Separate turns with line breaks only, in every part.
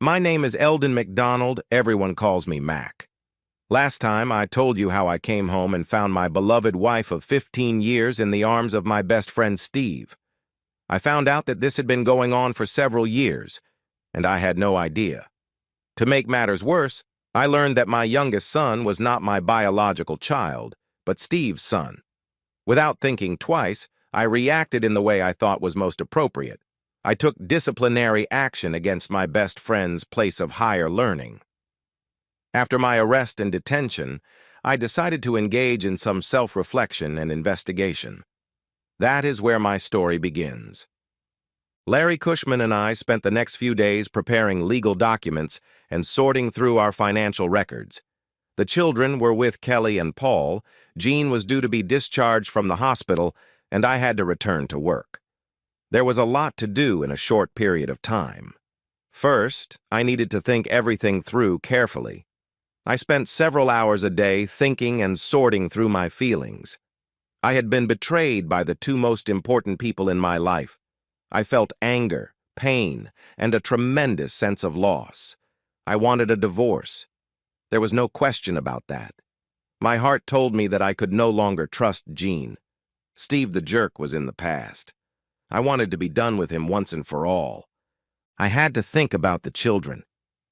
My name is Eldon McDonald. Everyone calls me Mac. Last time, I told you how I came home and found my beloved wife of 15 years in the arms of my best friend Steve. I found out that this had been going on for several years, and I had no idea. To make matters worse, I learned that my youngest son was not my biological child, but Steve's son. Without thinking twice, I reacted in the way I thought was most appropriate. I took disciplinary action against my best friend's place of higher learning. After my arrest and detention, I decided to engage in some self-reflection and investigation. That is where my story begins. Larry Cushman and I spent the next few days preparing legal documents and sorting through our financial records. The children were with Kelly and Paul, Jean was due to be discharged from the hospital, and I had to return to work. There was a lot to do in a short period of time. First, I needed to think everything through carefully. I spent several hours a day thinking and sorting through my feelings. I had been betrayed by the two most important people in my life. I felt anger, pain, and a tremendous sense of loss. I wanted a divorce. There was no question about that. My heart told me that I could no longer trust Jean. Steve the jerk was in the past. I wanted to be done with him once and for all. I had to think about the children.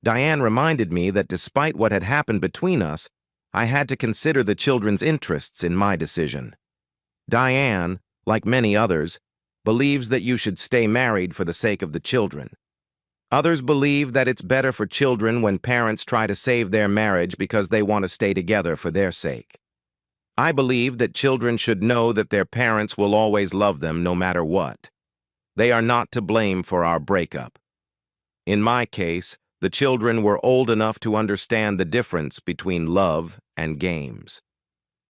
Diane reminded me that despite what had happened between us, I had to consider the children's interests in my decision. Diane, like many others, believes that you should stay married for the sake of the children. Others believe that it's better for children when parents try to save their marriage because they want to stay together for their sake. I believe that children should know that their parents will always love them no matter what. They are not to blame for our breakup. In my case, the children were old enough to understand the difference between love and games.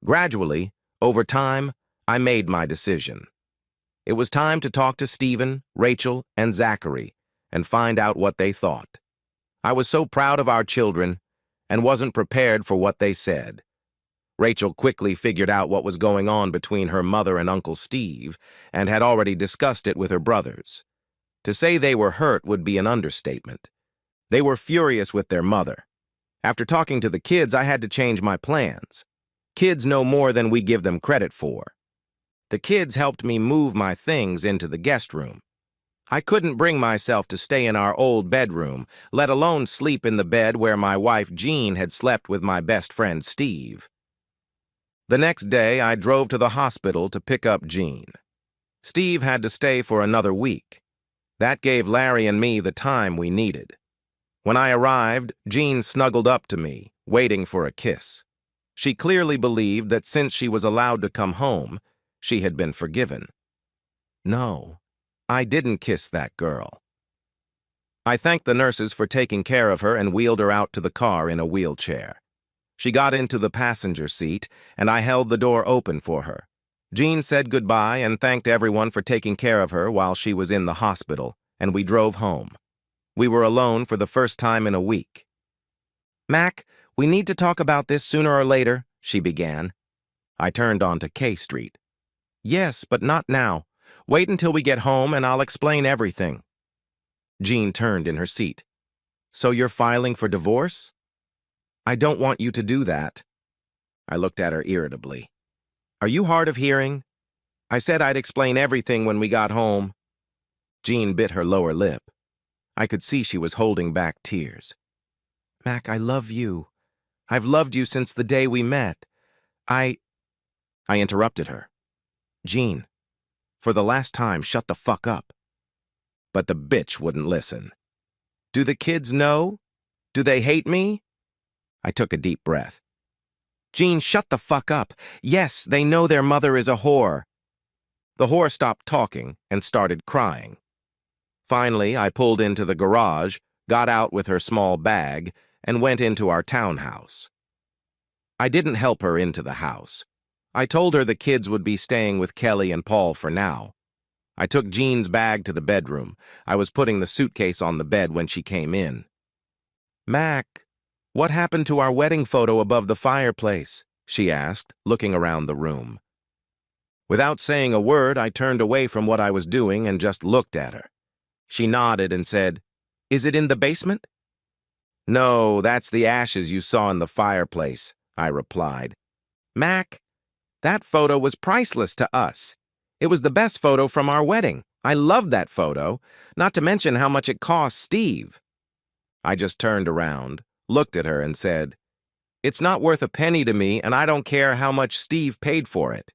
Gradually, over time, I made my decision. It was time to talk to Stephen, Rachel, and Zachary and find out what they thought. I was so proud of our children and wasn't prepared for what they said. Rachel quickly figured out what was going on between her mother and Uncle Steve and had already discussed it with her brothers. To say they were hurt would be an understatement. They were furious with their mother. After talking to the kids, I had to change my plans. Kids know more than we give them credit for. The kids helped me move my things into the guest room. I couldn't bring myself to stay in our old bedroom, let alone sleep in the bed where my wife Jean had slept with my best friend Steve. The next day, I drove to the hospital to pick up Jean. Steve had to stay for another week. That gave Larry and me the time we needed. When I arrived, Jean snuggled up to me, waiting for a kiss. She clearly believed that since she was allowed to come home, she had been forgiven. No, I didn't kiss that girl. I thanked the nurses for taking care of her and wheeled her out to the car in a wheelchair. She got into the passenger seat, and I held the door open for her. Jean said goodbye and thanked everyone for taking care of her while she was in the hospital, and we drove home. We were alone for the first time in a week. "Mac, we need to talk about this sooner or later," she began. I turned onto K Street. "Yes, but not now. Wait until we get home and I'll explain everything." Jean turned in her seat. "So you're filing for divorce?" "I don't want you to do that." I looked at her irritably. "Are you hard of hearing? I said I'd explain everything when we got home." Jean bit her lower lip. I could see she was holding back tears. "Mac, I love you. I've loved you since the day we met. I interrupted her. "Jean, for the last time, shut the fuck up." But the bitch wouldn't listen. "Do the kids know? Do they hate me?" I took a deep breath. "Jean, shut the fuck up. Yes, they know their mother is a whore." The whore stopped talking and started crying. Finally, I pulled into the garage, got out with her small bag, and went into our townhouse. I didn't help her into the house. I told her the kids would be staying with Kelly and Paul for now. I took Jean's bag to the bedroom. I was putting the suitcase on the bed when she came in. "Mac, what happened to our wedding photo above the fireplace?" she asked, looking around the room. Without saying a word, I turned away from what I was doing and just looked at her. She nodded and said, "Is it in the basement?" No, that's the ashes you saw in the fireplace, I replied. Mac, that photo was priceless to us. It was the best photo from our wedding. I loved that photo, not to mention how much it cost Steve. I just turned around, looked at her, and said, "It's not worth a penny to me, and I don't care how much Steve paid for it.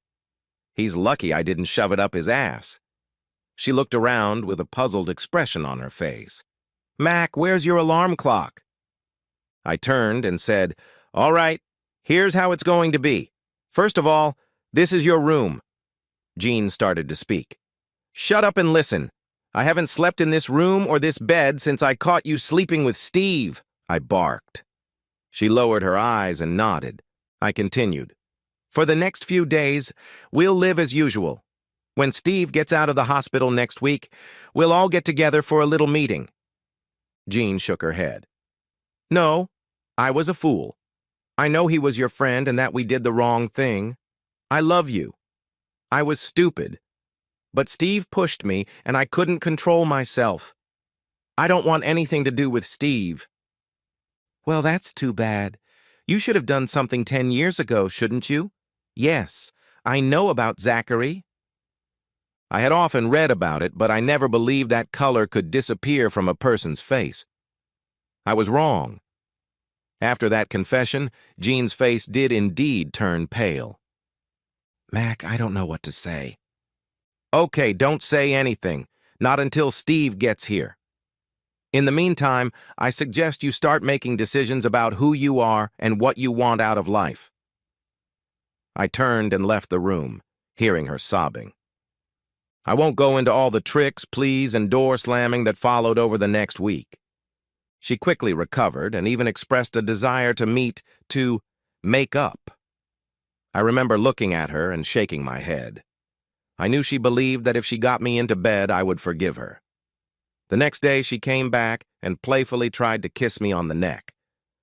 He's lucky I didn't shove it up his ass." She looked around with a puzzled expression on her face. "Mac, where's your alarm clock?" I turned and said, "All right, here's how it's going to be. First of all, this is your room." Jean started to speak. "Shut up and listen. I haven't slept in this room or this bed since I caught you sleeping with Steve," I barked. She lowered her eyes and nodded. I continued, "For the next few days, we'll live as usual. When Steve gets out of the hospital next week, we'll all get together for a little meeting." Jean shook her head. "No, I was a fool. I know he was your friend and that we did the wrong thing. I love you. I was stupid. But Steve pushed me, and I couldn't control myself. I don't want anything to do with Steve." "Well, that's too bad. You should have done something 10 years ago, shouldn't you?" "Yes, I know about Zachary." I had often read about it, but I never believed that color could disappear from a person's face. I was wrong. After that confession, Jean's face did indeed turn pale. "Mac, I don't know what to say." "Okay, don't say anything. Not until Steve gets here. In the meantime, I suggest you start making decisions about who you are and what you want out of life." I turned and left the room, hearing her sobbing. I won't go into all the tricks, pleas, and door slamming that followed over the next week. She quickly recovered and even expressed a desire to meet, to make up. I remember looking at her and shaking my head. I knew she believed that if she got me into bed, I would forgive her. The next day, she came back and playfully tried to kiss me on the neck.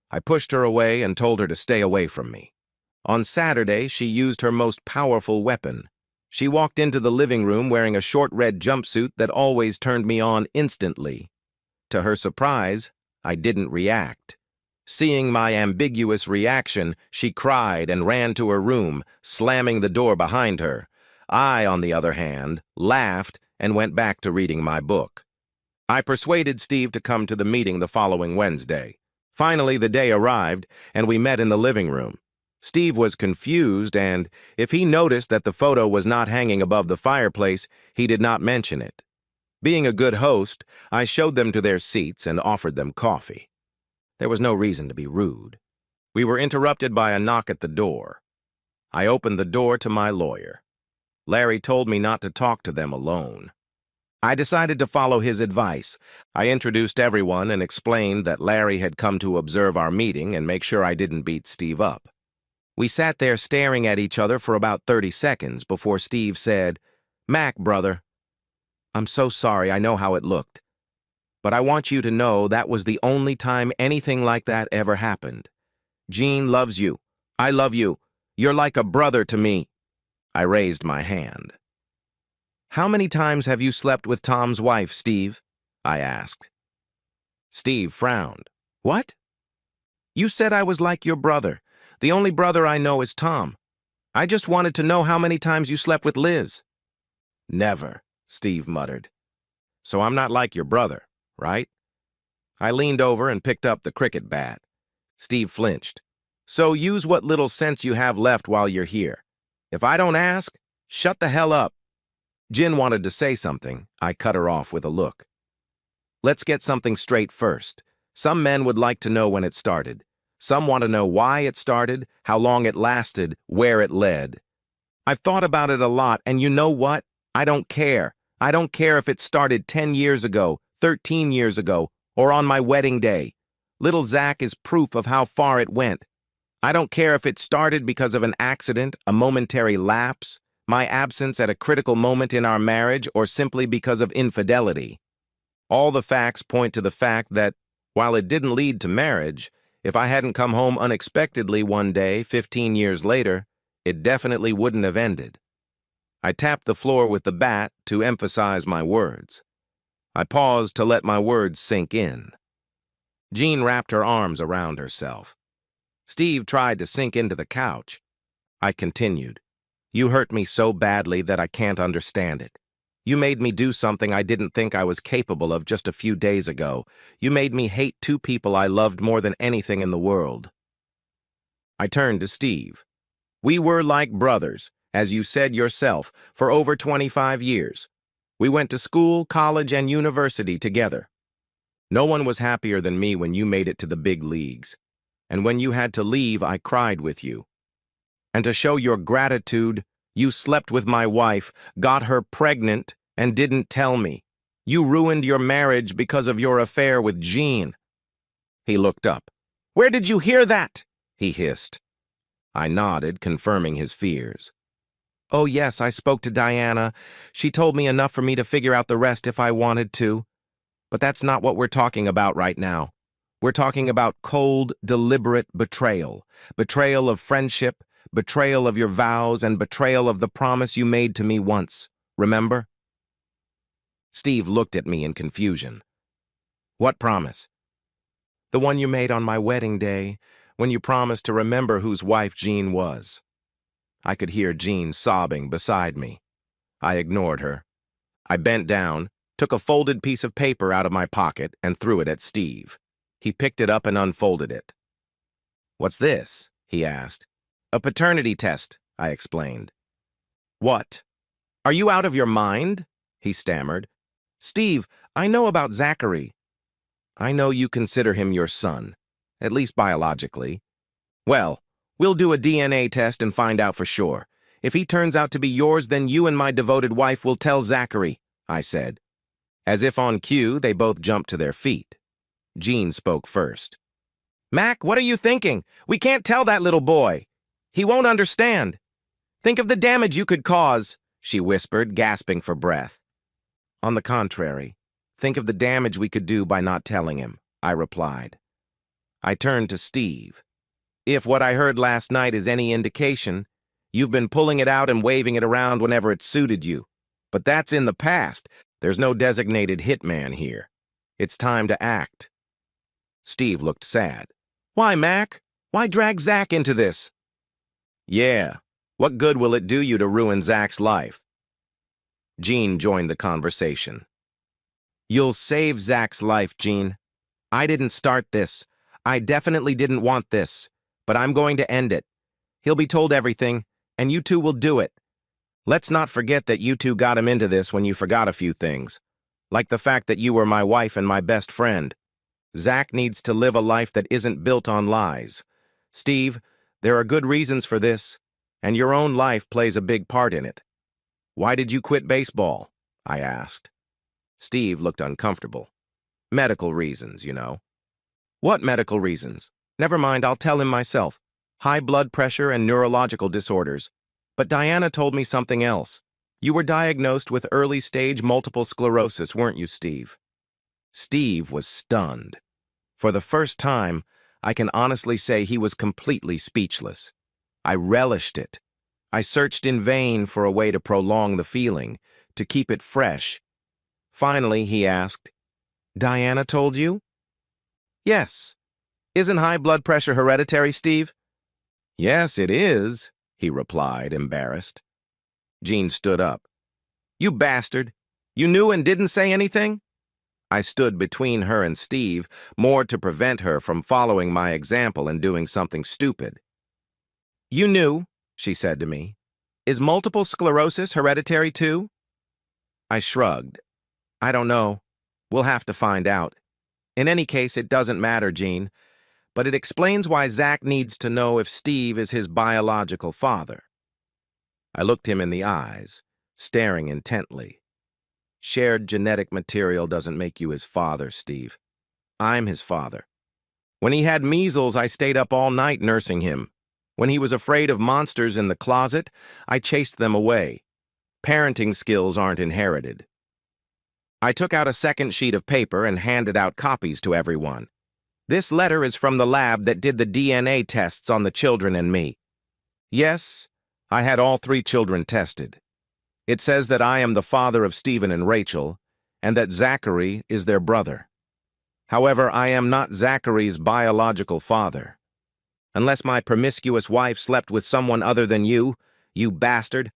I pushed her away and told her to stay away from me. On Saturday, she used her most powerful weapon. She walked into the living room wearing a short red jumpsuit that always turned me on instantly. To her surprise, I didn't react. Seeing my ambiguous reaction, she cried and ran to her room, slamming the door behind her. I, on the other hand, laughed and went back to reading my book. I persuaded Steve to come to the meeting the following Wednesday. Finally, the day arrived, and we met in the living room. Steve was confused, and if he noticed that the photo was not hanging above the fireplace, he did not mention it. Being a good host, I showed them to their seats and offered them coffee. There was no reason to be rude. We were interrupted by a knock at the door. I opened the door to my lawyer. Larry told me not to talk to them alone. I decided to follow his advice. I introduced everyone and explained that Larry had come to observe our meeting and make sure I didn't beat Steve up. We sat there staring at each other for about 30 seconds before Steve said, "Mac, brother, I'm so sorry, I know how it looked. But I want you to know that was the only time anything like that ever happened. Jean loves you. I love you. You're like a brother to me." I raised my hand. "How many times have you slept with Tom's wife, Steve?" I asked. Steve frowned. "What? You said I was like your brother. The only brother I know is Tom. I just wanted to know how many times you slept with Liz." "Never," Steve muttered. "So I'm not like your brother, right?" I leaned over and picked up the cricket bat. Steve flinched. "So use what little sense you have left while you're here. If I don't ask, shut the hell up." Jin wanted to say something. I cut her off with a look. "Let's get something straight first. Some men would like to know when it started. Some want to know why it started, how long it lasted, where it led. I've thought about it a lot, and you know what? I don't care. I don't care if it started 10 years ago, 13 years ago, or on my wedding day. Little Zach is proof of how far it went. I don't care if it started because of an accident, a momentary lapse, my absence at a critical moment in our marriage, or simply because of infidelity. All the facts point to the fact that, while it didn't lead to marriage, if I hadn't come home unexpectedly one day, 15 years later, it definitely wouldn't have ended." I tapped the floor with the bat to emphasize my words. I paused to let my words sink in. Jean wrapped her arms around herself. Steve tried to sink into the couch. I continued. You hurt me so badly that I can't understand it. You made me do something I didn't think I was capable of just a few days ago. You made me hate two people I loved more than anything in the world. I turned to Steve. We were like brothers, as you said yourself, for over 25 years. We went to school, college, and university together. No one was happier than me when you made it to the big leagues. And when you had to leave, I cried with you. And to show your gratitude, you slept with my wife, got her pregnant, and didn't tell me. You ruined your marriage because of your affair with Jean. He looked up. Where did you hear that? He hissed. I nodded, confirming his fears. Oh, yes, I spoke to Diana. She told me enough for me to figure out the rest if I wanted to. But that's not what we're talking about right now. We're talking about cold, deliberate betrayal. Betrayal of friendship, betrayal of your vows, and betrayal of the promise you made to me once. Remember? Steve looked at me in confusion. What promise? The one you made on my wedding day, when you promised to remember whose wife Jean was. I could hear Jean sobbing beside me. I ignored her. I bent down, took a folded piece of paper out of my pocket, and threw it at Steve. He picked it up and unfolded it. What's this? He asked. A paternity test, I explained. What? Are you out of your mind? He stammered. Steve, I know about Zachary. I know you consider him your son, at least biologically. Well, we'll do a DNA test and find out for sure. If he turns out to be yours, then you and my devoted wife will tell Zachary, I said. As if on cue, they both jumped to their feet. Jean spoke first. Mac, what are you thinking? We can't tell that little boy. He won't understand. Think of the damage you could cause, she whispered, gasping for breath. On the contrary, think of the damage we could do by not telling him, I replied. I turned to Steve. If what I heard last night is any indication, you've been pulling it out and waving it around whenever it suited you. But that's in the past. There's no designated hitman here. It's time to act. Steve looked sad. Why, Mac? Why drag Zach into this? Yeah, what good will it do you to ruin Zach's life? Jean joined the conversation. You'll save Zach's life, Jean. I didn't start this. I definitely didn't want this. But I'm going to end it. He'll be told everything, and you two will do it. Let's not forget that you two got him into this when you forgot a few things. Like the fact that you were my wife and my best friend. Zach needs to live a life that isn't built on lies. Steve, there are good reasons for this, and your own life plays a big part in it. Why did you quit baseball? I asked. Steve looked uncomfortable. Medical reasons, you know. What medical reasons? Never mind, I'll tell him myself. High blood pressure and neurological disorders. But Diana told me something else. You were diagnosed with early-stage multiple sclerosis, weren't you, Steve? Steve was stunned. For the first time, I can honestly say he was completely speechless. I relished it. I searched in vain for a way to prolong the feeling, to keep it fresh. Finally, he asked, Diana told you? Yes. Isn't high blood pressure hereditary, Steve? Yes, it is, he replied, embarrassed. Jean stood up. You bastard! You knew and didn't say anything? I stood between her and Steve, more to prevent her from following my example and doing something stupid. You knew, she said to me. Is multiple sclerosis hereditary too? I shrugged. I don't know. We'll have to find out. In any case, it doesn't matter, Jean. But it explains why Zach needs to know if Steve is his biological father. I looked him in the eyes, staring intently. Shared genetic material doesn't make you his father, Steve. I'm his father. When he had measles, I stayed up all night nursing him. When he was afraid of monsters in the closet, I chased them away. Parenting skills aren't inherited. I took out a second sheet of paper and handed out copies to everyone. This letter is from the lab that did the DNA tests on the children and me. Yes, I had all 3 children tested. It says that I am the father of Stephen and Rachel, and that Zachary is their brother. However, I am not Zachary's biological father. Unless my promiscuous wife slept with someone other than you bastard,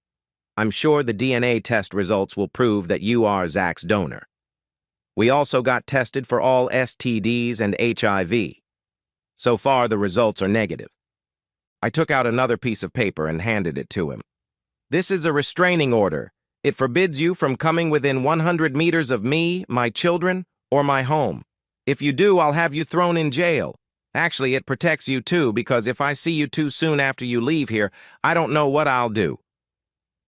I'm sure the DNA test results will prove that you are Zach's donor. We also got tested for all STDs and HIV. So far, the results are negative. I took out another piece of paper and handed it to him. This is a restraining order. It forbids you from coming within 100 meters of me, my children, or my home. If you do, I'll have you thrown in jail. Actually, it protects you too, because if I see you too soon after you leave here, I don't know what I'll do.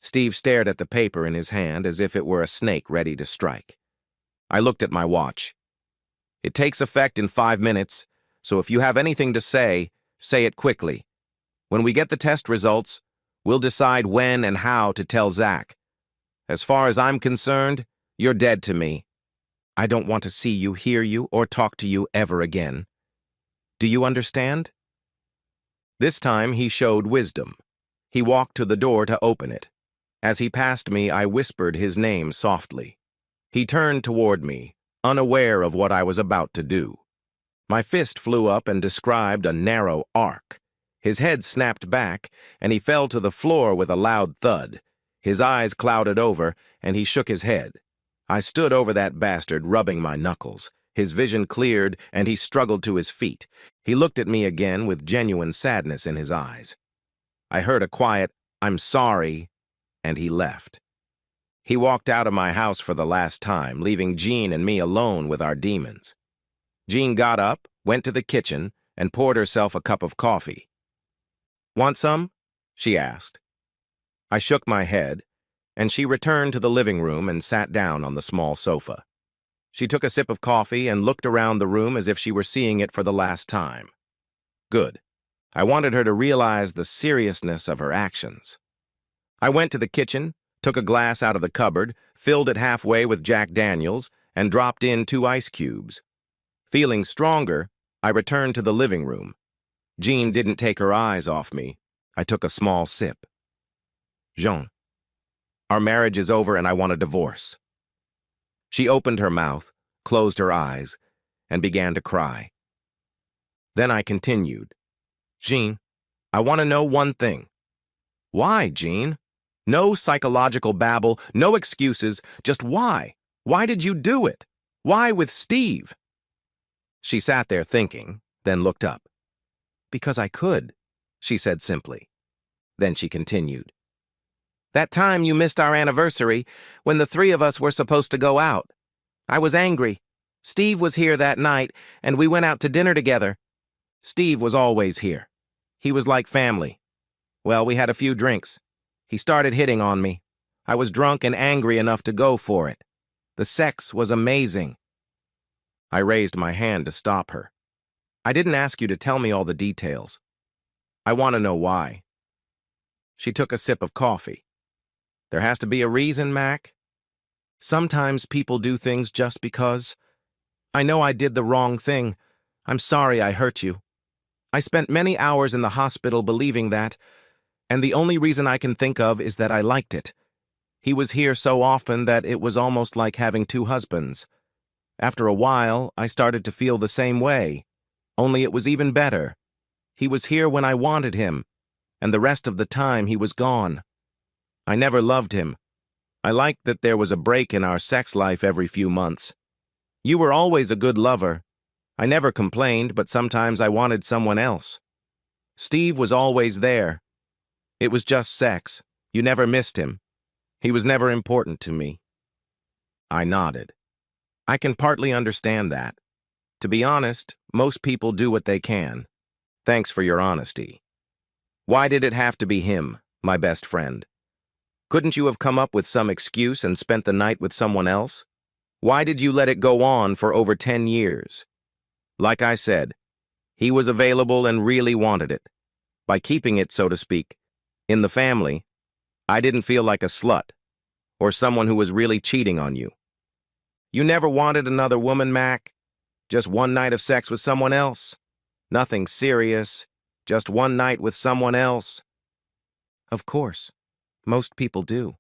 Steve stared at the paper in his hand as if it were a snake ready to strike. I looked at my watch. It takes effect in 5 minutes, so if you have anything to say it quickly. When we get the test results, we'll decide when and how to tell Zach. As far as I'm concerned, you're dead to me. I don't want to see you, hear you, or talk to you ever again. Do you understand? This time he showed wisdom. He walked to the door to open it. As he passed me, I whispered his name softly. He turned toward me, unaware of what I was about to do. My fist flew up and described a narrow arc. His head snapped back, and he fell to the floor with a loud thud. His eyes clouded over, and he shook his head. I stood over that bastard, rubbing my knuckles. His vision cleared, and he struggled to his feet. He looked at me again with genuine sadness in his eyes. I heard a quiet, "I'm sorry," and he left. He walked out of my house for the last time, leaving Jean and me alone with our demons. Jean got up, went to the kitchen, and poured herself a cup of coffee. "Want some?" she asked. I shook my head, and she returned to the living room and sat down on the small sofa. She took a sip of coffee and looked around the room as if she were seeing it for the last time. Good. I wanted her to realize the seriousness of her actions. I went to the kitchen, took a glass out of the cupboard, filled it halfway with Jack Daniels, and dropped in 2 ice cubes. Feeling stronger, I returned to the living room. Jean didn't take her eyes off me. I took a small sip. "Jean, our marriage is over and I want a divorce." She opened her mouth, closed her eyes, and began to cry. Then I continued. "Jean, I want to know one thing." "Why, Jean?" "No psychological babble, no excuses, just why? Why did you do it? Why with Steve?" She sat there thinking, then looked up. "Because I could," she said simply. Then she continued. "That time you missed our anniversary, when the 3 of us were supposed to go out. I was angry. Steve was here that night, and we went out to dinner together. Steve was always here. He was like family. Well, we had a few drinks. He started hitting on me. I was drunk and angry enough to go for it. The sex was amazing." I raised my hand to stop her. "I didn't ask you to tell me all the details. I want to know why." She took a sip of coffee. "There has to be a reason, Mac. Sometimes people do things just because. I know I did the wrong thing. I'm sorry I hurt you. I spent many hours in the hospital believing that, and the only reason I can think of is that I liked it. He was here so often that it was almost like having 2 husbands. After a while, I started to feel the same way, only it was even better. He was here when I wanted him, and the rest of the time he was gone. I never loved him. I liked that there was a break in our sex life every few months. You were always a good lover. I never complained, but sometimes I wanted someone else. Steve was always there. It was just sex. You never missed him. He was never important to me." I nodded. "I can partly understand that. To be honest, most people do what they can. Thanks for your honesty. Why did it have to be him, my best friend? Couldn't you have come up with some excuse and spent the night with someone else? Why did you let it go on for over 10 years? Like I said, he was available and really wanted it. By keeping it, so to speak, in the family, I didn't feel like a slut or someone who was really cheating on you. You never wanted another woman, Mac? Just one night of sex with someone else? Nothing serious, just one night with someone else?" "Of course. Most people do.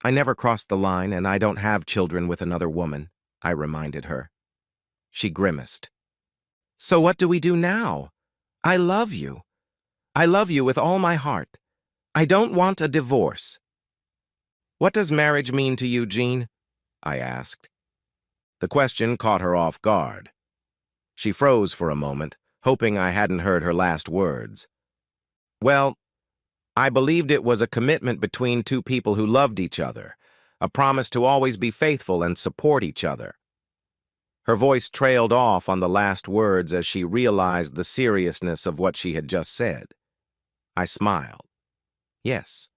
I never crossed the line, and I don't have children with another woman," I reminded her. She grimaced. So what do we do now? I love you. I love you with all my heart. I don't want a divorce. What does marriage mean to you, Jean? I asked. The question caught her off guard. She froze for a moment, hoping I hadn't heard her last words. Well, I believed it was a commitment between two people who loved each other, a promise to always be faithful and support each other. Her voice trailed off on the last words as she realized the seriousness of what she had just said. I smiled. Yes.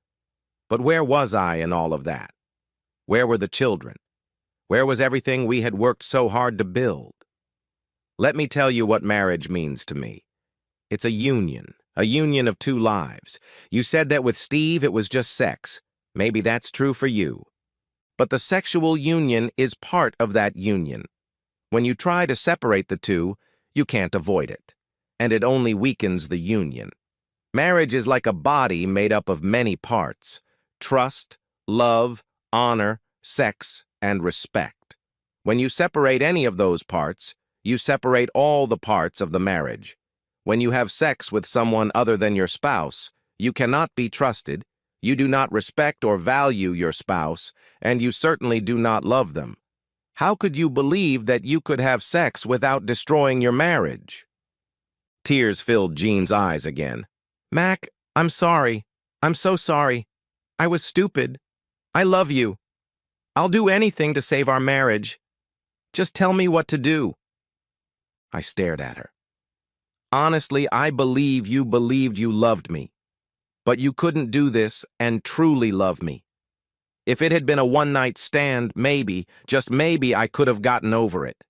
But where was I in all of that? Where were the children? Where was everything we had worked so hard to build? Let me tell you what marriage means to me. It's a union of two lives. You said that with Steve it was just sex. Maybe that's true for you. But the sexual union is part of that union. When you try to separate the two, you can't avoid it, and it only weakens the union. Marriage is like a body made up of many parts: trust, love, honor, sex, and respect. When you separate any of those parts, you separate all the parts of the marriage. When you have sex with someone other than your spouse, you cannot be trusted, you do not respect or value your spouse, and you certainly do not love them. How could you believe that you could have sex without destroying your marriage? Tears filled Jean's eyes again. Mac, I'm sorry. I'm so sorry. I was stupid. I love you. I'll do anything to save our marriage. Just tell me what to do. I stared at her. Honestly, I believe you believed you loved me. But you couldn't do this and truly love me. If it had been a one-night stand, maybe, just maybe, I could have gotten over it.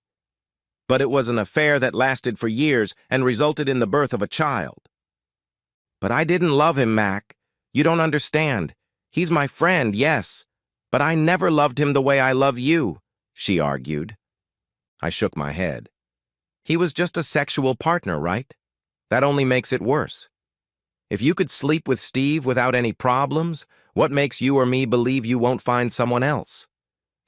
But it was an affair that lasted for years and resulted in the birth of a child. But I didn't love him, Mac. You don't understand. He's my friend, yes. But I never loved him the way I love you, she argued. I shook my head. He was just a sexual partner, right? That only makes it worse. If you could sleep with Steve without any problems, what makes you or me believe you won't find someone else?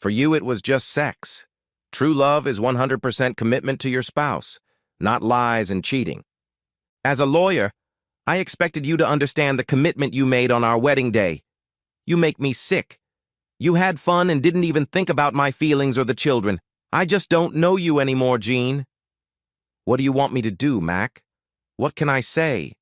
For you, it was just sex. True love is 100% commitment to your spouse, not lies and cheating. As a lawyer, I expected you to understand the commitment you made on our wedding day. You make me sick. You had fun and didn't even think about my feelings or the children. I just don't know you anymore, Jean. What do you want me to do, Mac? What can I say?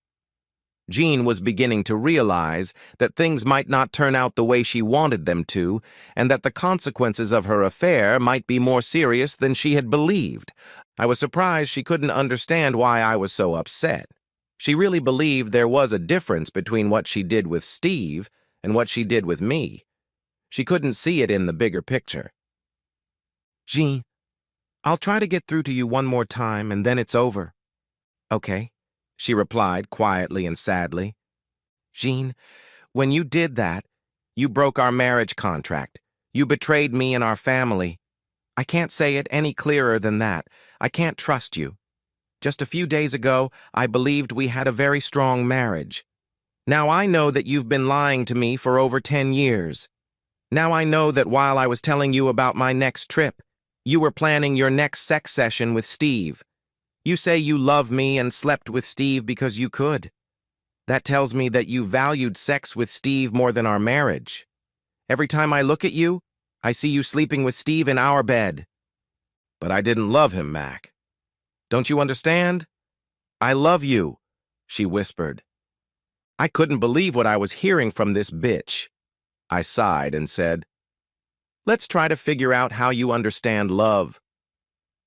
Jean was beginning to realize that things might not turn out the way she wanted them to, and that the consequences of her affair might be more serious than she had believed. I was surprised she couldn't understand why I was so upset. She really believed there was a difference between what she did with Steve and what she did with me. She couldn't see it in the bigger picture. Jean, I'll try to get through to you one more time, and then it's over. Okay, she replied quietly and sadly. Jean, when you did that, you broke our marriage contract. You betrayed me and our family. I can't say it any clearer than that. I can't trust you. Just a few days ago, I believed we had a very strong marriage. Now I know that you've been lying to me for over 10 years. Now I know that while I was telling you about my next trip, you were planning your next sex session with Steve. You say you love me and slept with Steve because you could. That tells me that you valued sex with Steve more than our marriage. Every time I look at you, I see you sleeping with Steve in our bed. But I didn't love him, Mac. Don't you understand? I love you, she whispered. I couldn't believe what I was hearing from this bitch. I sighed and said, Let's try to figure out how you understand love.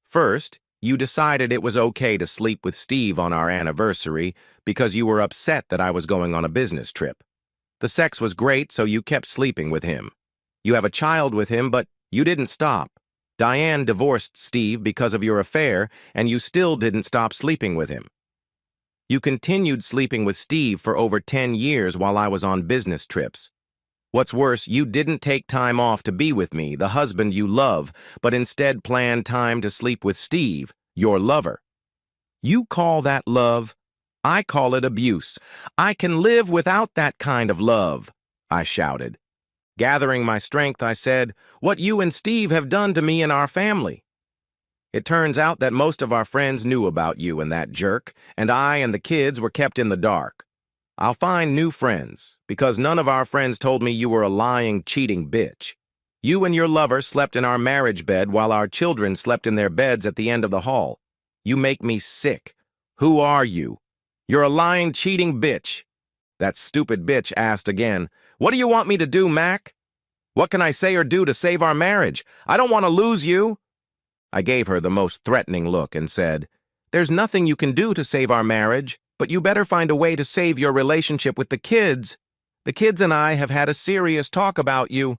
First, you decided it was okay to sleep with Steve on our anniversary because you were upset that I was going on a business trip. The sex was great, so you kept sleeping with him. You have a child with him, but you didn't stop. Diane divorced Steve because of your affair, and you still didn't stop sleeping with him. You continued sleeping with Steve for over 10 years while I was on business trips. What's worse, you didn't take time off to be with me, the husband you love, but instead planned time to sleep with Steve, your lover. You call that love? I call it abuse. I can live without that kind of love, I shouted. Gathering my strength, I said, What you and Steve have done to me and our family. It turns out that most of our friends knew about you and that jerk, and I and the kids were kept in the dark. I'll find new friends, because none of our friends told me you were a lying, cheating bitch. You and your lover slept in our marriage bed while our children slept in their beds at the end of the hall. You make me sick. Who are you? You're a lying, cheating bitch. That stupid bitch asked again, "What do you want me to do, Mac? What can I say or do to save our marriage? I don't want to lose you." I gave her the most threatening look and said, "There's nothing you can do to save our marriage, but you better find a way to save your relationship with the kids. The kids and I have had a serious talk about you."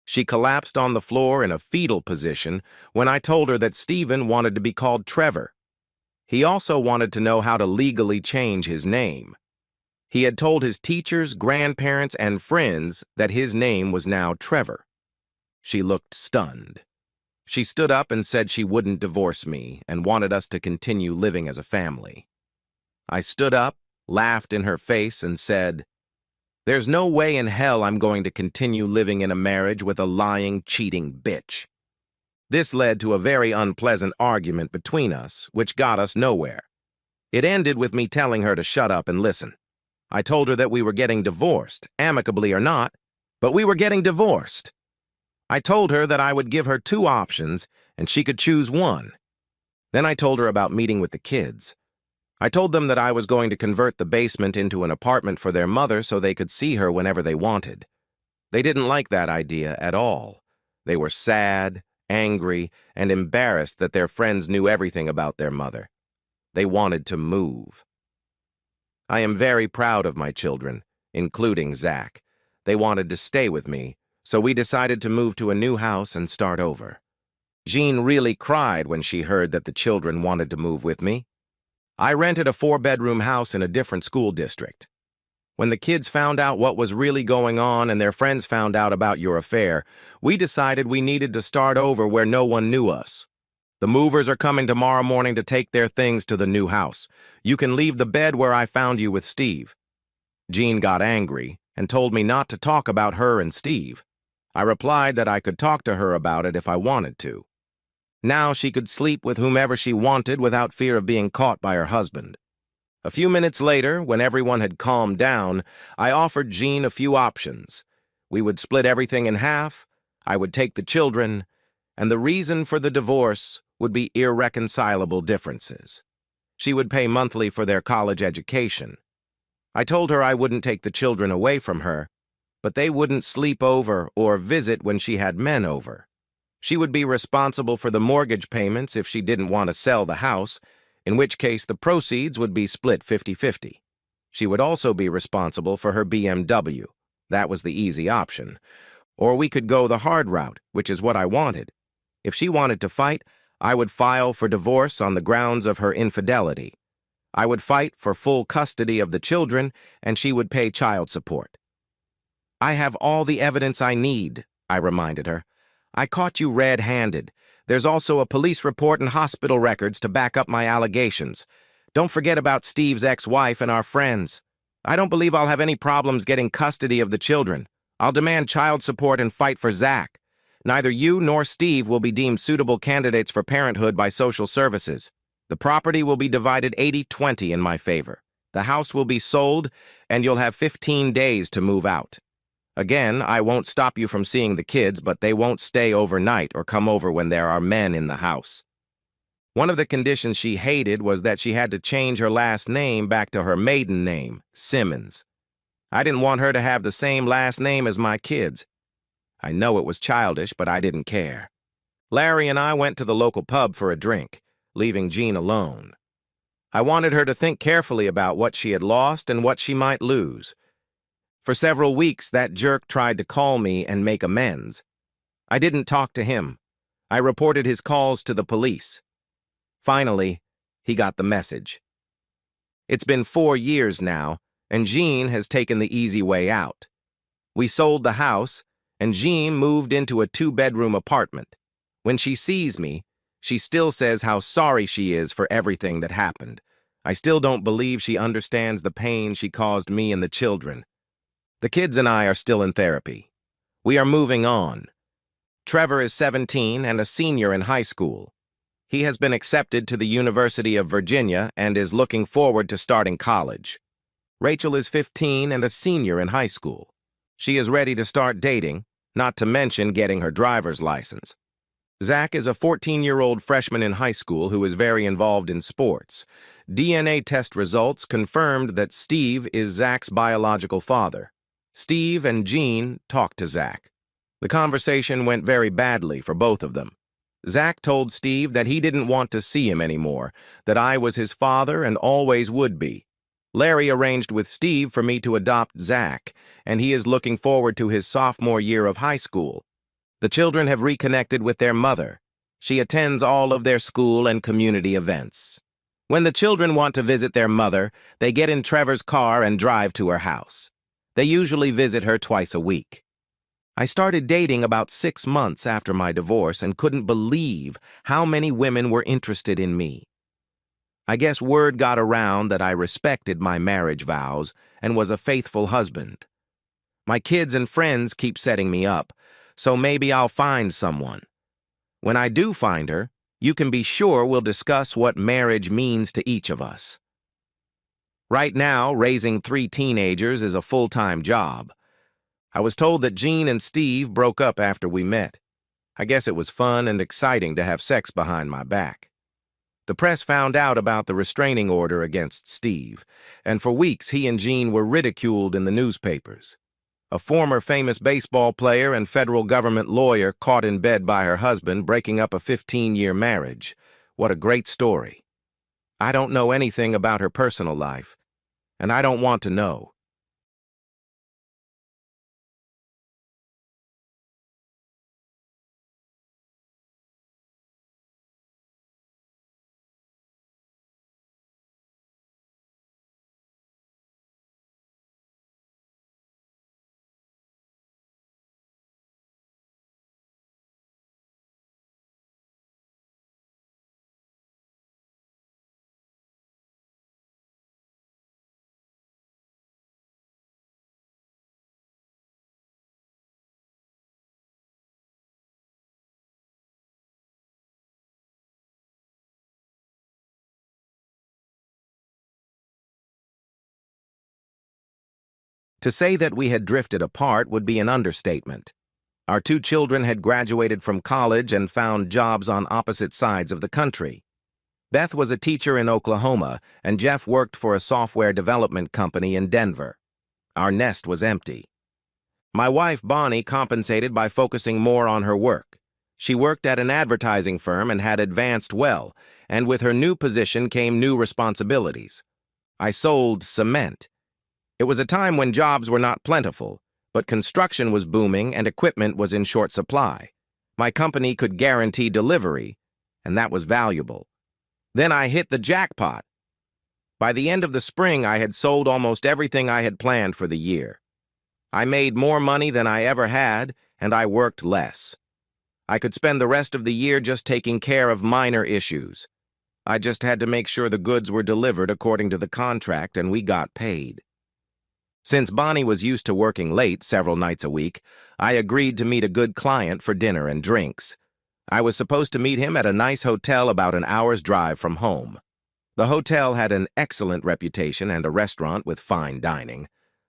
She collapsed on the floor in a fetal position when I told her that Stephen wanted to be called Trevor. He also wanted to know how to legally change his name. He had told his teachers, grandparents, and friends that his name was now Trevor. She looked stunned. She stood up and said she wouldn't divorce me and wanted us to continue living as a family. I stood up, laughed in her face, and said, "There's no way in hell I'm going to continue living in a marriage with a lying, cheating bitch." This led to a very unpleasant argument between us, which got us nowhere. It ended with me telling her to shut up and listen. I told her that we were getting divorced, amicably or not, but we were getting divorced. I told her that I would give her two options, and she could choose one. Then I told her about meeting with the kids. I told them that I was going to convert the basement into an apartment for their mother so they could see her whenever they wanted. They didn't like that idea at all. They were sad, angry, and embarrassed that their friends knew everything about their mother. They wanted to move. I am very proud of my children, including Zach. They wanted to stay with me, so we decided to move to a new house and start over. Jean really cried when she heard that the children wanted to move with me. I rented a 4-bedroom house in a different school district. When the kids found out what was really going on and their friends found out about your affair, we decided we needed to start over where no one knew us. The movers are coming tomorrow morning to take their things to the new house. You can leave the bed where I found you with Steve. Jean got angry and told me not to talk about her and Steve. I replied that I could talk to her about it if I wanted to. Now she could sleep with whomever she wanted without fear of being caught by her husband. A few minutes later, when everyone had calmed down, I offered Jean a few options. We would split everything in half, I would take the children, and the reason for the divorce would be irreconcilable differences. She would pay monthly for their college education. I told her I wouldn't take the children away from her, but they wouldn't sleep over or visit when she had men over. She would be responsible for the mortgage payments if she didn't want to sell the house, in which case the proceeds would be split 50-50. She would also be responsible for her BMW. That was the easy option. Or we could go the hard route, which is what I wanted. If she wanted to fight, I would file for divorce on the grounds of her infidelity. I would fight for full custody of the children, and she would pay child support. "I have all the evidence I need," I reminded her. "I caught you red-handed. There's also a police report and hospital records to back up my allegations. Don't forget about Steve's ex-wife and our friends. I don't believe I'll have any problems getting custody of the children. I'll demand child support and fight for Zach. Neither you nor Steve will be deemed suitable candidates for parenthood by social services. The property will be divided 80-20 in my favor. The house will be sold, and you'll have 15 days to move out. Again, I won't stop you from seeing the kids, but they won't stay overnight or come over when there are men in the house." One of the conditions she hated was that she had to change her last name back to her maiden name, Simmons. I didn't want her to have the same last name as my kids. I know it was childish, but I didn't care. Larry and I went to the local pub for a drink, leaving Jean alone. I wanted her to think carefully about what she had lost and what she might lose. For several weeks, that jerk tried to call me and make amends. I didn't talk to him. I reported his calls to the police. Finally, he got the message. It's been 4 years now, and Jean has taken the easy way out. We sold the house, and Jean moved into a 2-bedroom apartment. When she sees me, she still says how sorry she is for everything that happened. I still don't believe she understands the pain she caused me and the children. The kids and I are still in therapy. We are moving on. Trevor is 17 and a senior in high school. He has been accepted to the University of Virginia and is looking forward to starting college. Rachel is 15 and a senior in high school. She is ready to start dating, not to mention getting her driver's license. Zach is a 14-year-old freshman in high school who is very involved in sports. DNA test results confirmed that Steve is Zach's biological father. Steve and Jean talked to Zach. The conversation went very badly for both of them. Zach told Steve that he didn't want to see him anymore, that I was his father and always would be. Larry arranged with Steve for me to adopt Zach, and he is looking forward to his sophomore year of high school. The children have reconnected with their mother. She attends all of their school and community events. When the children want to visit their mother, they get in Trevor's car and drive to her house. They usually visit her twice a week. I started dating about 6 months after my divorce and couldn't believe how many women were interested in me. I guess word got around that I respected my marriage vows and was a faithful husband. My kids and friends keep setting me up, so maybe I'll find someone. When I do find her, you can be sure we'll discuss what marriage means to each of us. Right now, raising 3 teenagers is a full-time job. I was told that Jean and Steve broke up after we met. I guess it was fun and exciting to have sex behind my back. The press found out about the restraining order against Steve, and for weeks he and Jean were ridiculed in the newspapers. A former famous baseball player and federal government lawyer caught in bed by her husband breaking up a 15-year marriage. What a great story. I don't know anything about her personal life, and I don't want to know. To say that we had drifted apart would be an understatement. Our 2 children had graduated from college and found jobs on opposite sides of the country. Beth was a teacher in Oklahoma, and Jeff worked for a software development company in Denver. Our nest was empty. My wife, Bonnie, compensated by focusing more on her work. She worked at an advertising firm and had advanced well, and with her new position came new responsibilities. I sold cement. It was a time when jobs were not plentiful, but construction was booming and equipment was in short supply. My company could guarantee delivery, and that was valuable. Then I hit the jackpot. By the end of the spring, I had sold almost everything I had planned for the year. I made more money than I ever had, and I worked less. I could spend the rest of the year just taking care of minor issues. I just had to make sure the goods were delivered according to the contract and we got paid. Since Bonnie was used to working late several nights a week, I agreed to meet a good client for dinner and drinks. I was supposed to meet him at a nice hotel about an hour's drive from home. The hotel had an excellent reputation and a restaurant with fine dining.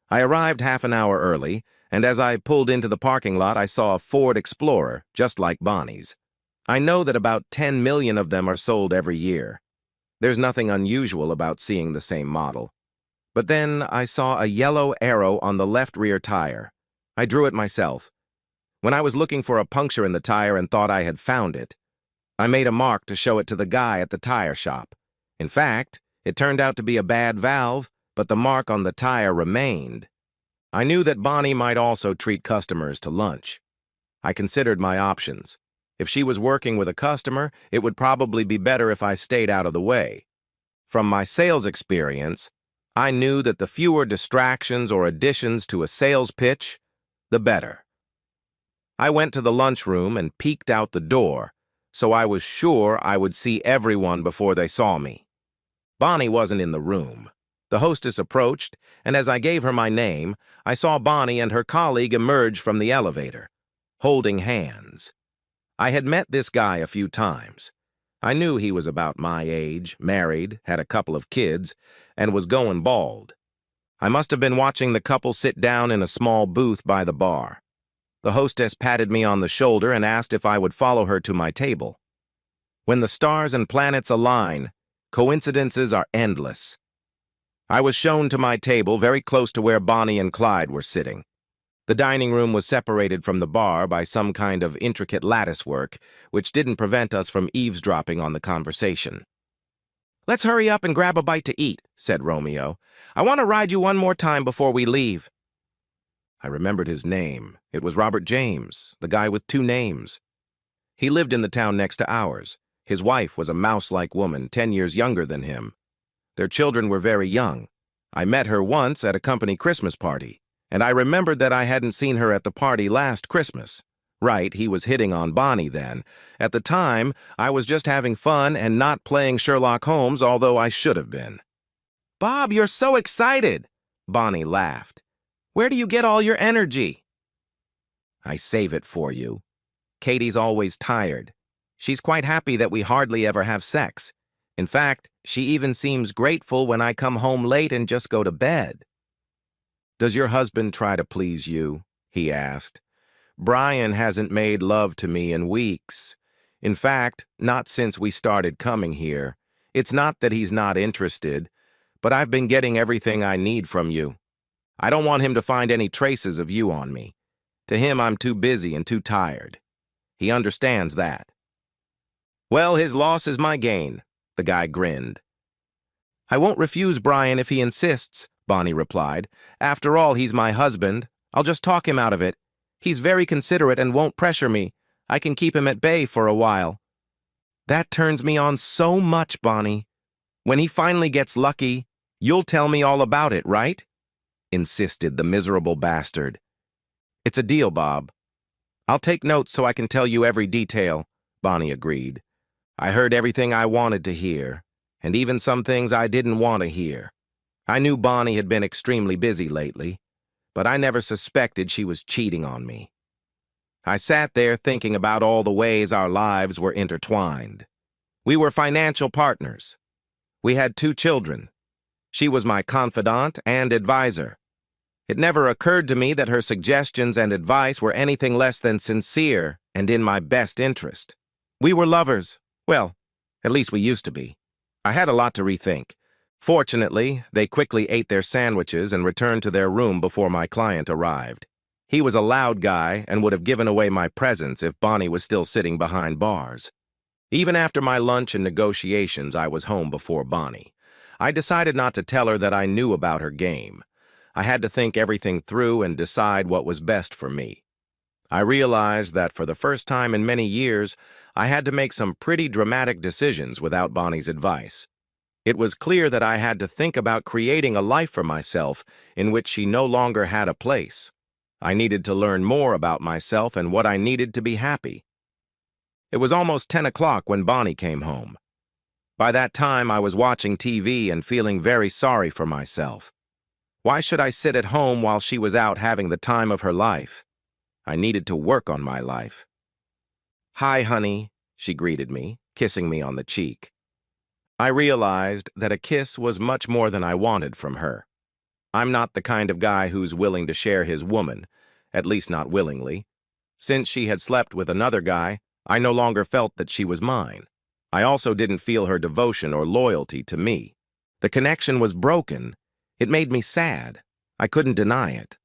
I arrived half an hour early, and as I pulled into the parking lot, I saw a Ford Explorer, just like Bonnie's. I know that about 10 million of them are sold every year. There's nothing unusual about seeing the same model. But then I saw a yellow arrow on the left rear tire. I drew it myself. When I was looking for a puncture in the tire and thought I had found it, I made a mark to show it to the guy at the tire shop. In fact, it turned out to be a bad valve, but the mark on the tire remained. I knew that Bonnie might also treat customers to lunch. I considered my options. If she was working with a customer, it would probably be better if I stayed out of the way. From my sales experience, I knew that the fewer distractions or additions to a sales pitch, the better. I went to the lunchroom and peeked out the door, so I was sure I would see everyone before they saw me. Bonnie wasn't in the room. The hostess approached, and as I gave her my name, I saw Bonnie and her colleague emerge from the elevator, holding hands. I had met this guy a few times. I knew he was about my age, married, had a couple of kids, and was going bald. I must have been watching the couple sit down in a small booth by the bar. The hostess patted me on the shoulder and asked if I would follow her to my table. When the stars and planets align, coincidences are endless. I was shown to my table very close to where Bonnie and Clyde were sitting. The dining room was separated from the bar by some kind of intricate lattice work, which didn't prevent us from eavesdropping on the conversation. "Let's hurry up and grab a bite to eat," said Romeo. "I want to ride you one more time before we leave." I remembered his name. It was Robert James, the guy with two names. He lived in the town next to ours. His wife was a mouse-like woman, 10 years younger than him. Their children were very young. I met her once at a company Christmas party, and I remembered that I hadn't seen her at the party last Christmas. Right, he was hitting on Bonnie then. At the time, I was just having fun and not playing Sherlock Holmes, although I should have been. "Bob, you're so excited!" Bonnie laughed. "Where do you get all your energy?" "I save it for you. Katie's always tired. She's quite happy that we hardly ever have sex. In fact, she even seems grateful when I come home late and just go to bed." "Does your husband try to please you?" he asked. "Brian hasn't made love to me in weeks. In fact, not since we started coming here. It's not that he's not interested, but I've been getting everything I need from you. I don't want him to find any traces of you on me. To him, I'm too busy and too tired. He understands that." "Well, his loss is my gain," the guy grinned. "I won't refuse Brian if he insists," Bonnie replied. "After all, he's my husband. I'll just talk him out of it. He's very considerate and won't pressure me. I can keep him at bay for a while." "That turns me on so much, Bonnie. When he finally gets lucky, you'll tell me all about it, right?" insisted the miserable bastard. "It's a deal, Bob. I'll take notes so I can tell you every detail," Bonnie agreed. I heard everything I wanted to hear, and even some things I didn't want to hear. I knew Bonnie had been extremely busy lately, but I never suspected she was cheating on me. I sat there thinking about all the ways our lives were intertwined. We were financial partners. We had 2 children. She was my confidant and advisor. It never occurred to me that her suggestions and advice were anything less than sincere and in my best interest. We were lovers. Well, at least we used to be. I had a lot to rethink. Fortunately, they quickly ate their sandwiches and returned to their room before my client arrived. He was a loud guy and would have given away my presence if Bonnie was still sitting behind bars. Even after my lunch and negotiations, I was home before Bonnie. I decided not to tell her that I knew about her game. I had to think everything through and decide what was best for me. I realized that for the first time in many years, I had to make some pretty dramatic decisions without Bonnie's advice. It was clear that I had to think about creating a life for myself in which she no longer had a place. I needed to learn more about myself and what I needed to be happy. It was almost 10 o'clock when Bonnie came home. By that time, I was watching TV and feeling very sorry for myself. Why should I sit at home while she was out having the time of her life? I needed to work on my life. "Hi, honey," she greeted me, kissing me on the cheek. I realized that a kiss was much more than I wanted from her. I'm not the kind of guy who's willing to share his woman, at least not willingly. Since she had slept with another guy, I no longer felt that she was mine. I also didn't feel her devotion or loyalty to me. The connection was broken. It made me sad. I couldn't deny it.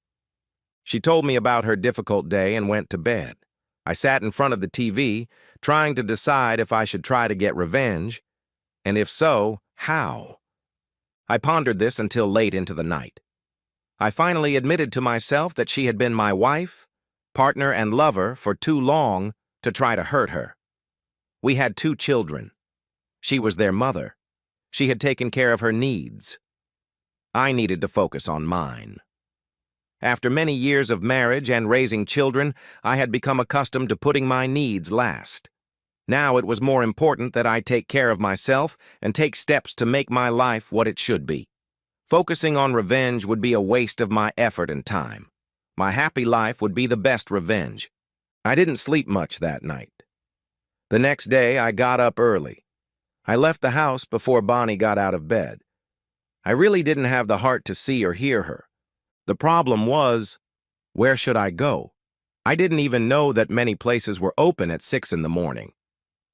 She told me about her difficult day and went to bed. I sat in front of the TV, trying to decide if I should try to get revenge, and if so, how. I pondered this until late into the night. I finally admitted to myself that she had been my wife, partner, and lover for too long to try to hurt her. We had 2 children. She was their mother. She had taken care of her needs. I needed to focus on mine. After many years of marriage and raising children, I had become accustomed to putting my needs last. Now it was more important that I take care of myself and take steps to make my life what it should be. Focusing on revenge would be a waste of my effort and time. My happy life would be the best revenge. I didn't sleep much that night. The next day, I got up early. I left the house before Bonnie got out of bed. I really didn't have the heart to see or hear her. The problem was, where should I go? I didn't even know that many places were open at 6 in the morning.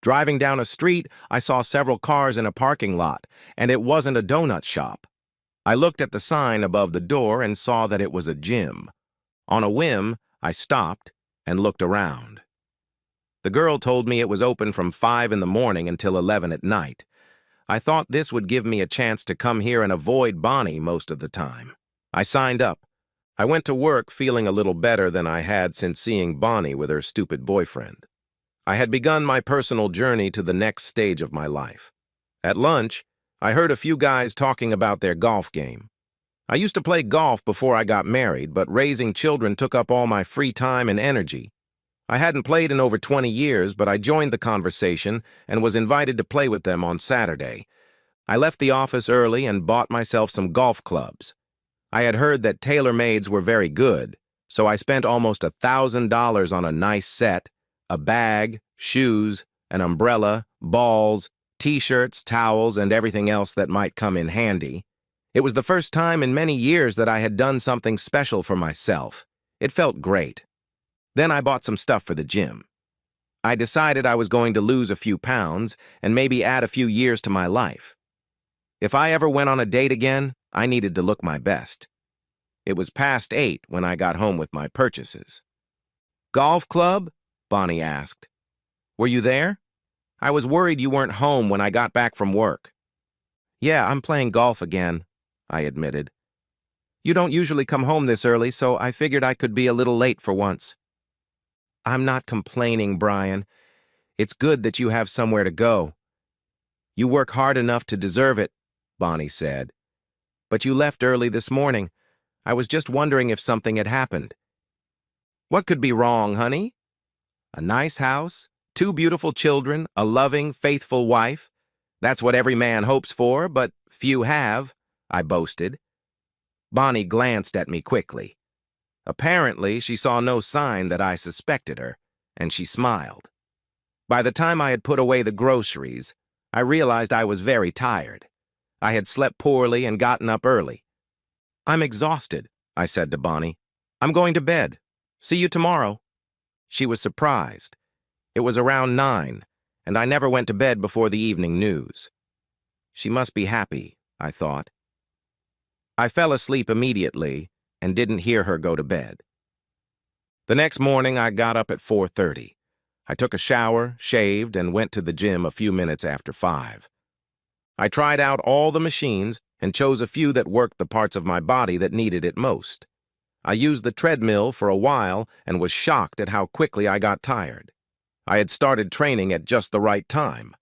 Driving down a street, I saw several cars in a parking lot, and it wasn't a donut shop. I looked at the sign above the door and saw that it was a gym. On a whim, I stopped and looked around. The girl told me it was open from 5 in the morning until 11 at night. I thought this would give me a chance to come here and avoid Bonnie most of the time. I signed up. I went to work feeling a little better than I had since seeing Bonnie with her stupid boyfriend. I had begun my personal journey to the next stage of my life. At lunch, I heard a few guys talking about their golf game. I used to play golf before I got married, but raising children took up all my free time and energy. I hadn't played in over 20 years, but I joined the conversation and was invited to play with them on Saturday. I left the office early and bought myself some golf clubs. I had heard that tailor-mades were very good, so I spent almost $1,000 on a nice set, a bag, shoes, an umbrella, balls, t-shirts, towels, and everything else that might come in handy. It was the first time in many years that I had done something special for myself. It felt great. Then I bought some stuff for the gym. I decided I was going to lose a few pounds and maybe add a few years to my life. If I ever went on a date again, I needed to look my best. It was past 8 when I got home with my purchases. "Golf club?" Bonnie asked. "Were you there? I was worried you weren't home when I got back from work." "Yeah, I'm playing golf again," I admitted. "You don't usually come home this early, so I figured I could be a little late for once." "I'm not complaining, Brian. It's good that you have somewhere to go. You work hard enough to deserve it," Bonnie said. "But you left early this morning. I was just wondering if something had happened." "What could be wrong, honey? A nice house, 2 beautiful children, a loving, faithful wife. That's what every man hopes for, but few have," I boasted. Bonnie glanced at me quickly. Apparently, she saw no sign that I suspected her, and she smiled. By the time I had put away the groceries, I realized I was very tired. I had slept poorly and gotten up early. "I'm exhausted," I said to Bonnie. "I'm going to bed. See you tomorrow." She was surprised. It was around 9, and I never went to bed before the evening news. She must be happy, I thought. I fell asleep immediately and didn't hear her go to bed. The next morning, I got up at 4:30. I took a shower, shaved, and went to the gym a few minutes after 5. I tried out all the machines and chose a few that worked the parts of my body that needed it most. I used the treadmill for a while and was shocked at how quickly I got tired. I had started training at just the right time.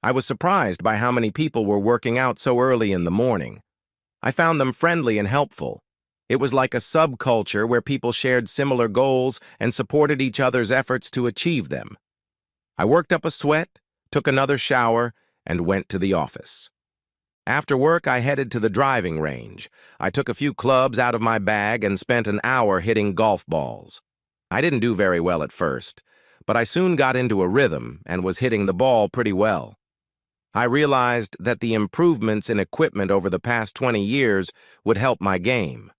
I was surprised by how many people were working out so early in the morning. I found them friendly and helpful. It was like a subculture where people shared similar goals and supported each other's efforts to achieve them. I worked up a sweat, took another shower, and went to the office. After work, I headed to the driving range. I took a few clubs out of my bag and spent an hour hitting golf balls. I didn't do very well at first, but I soon got into a rhythm and was hitting the ball pretty well. I realized that the improvements in equipment over the past 20 years would help my game.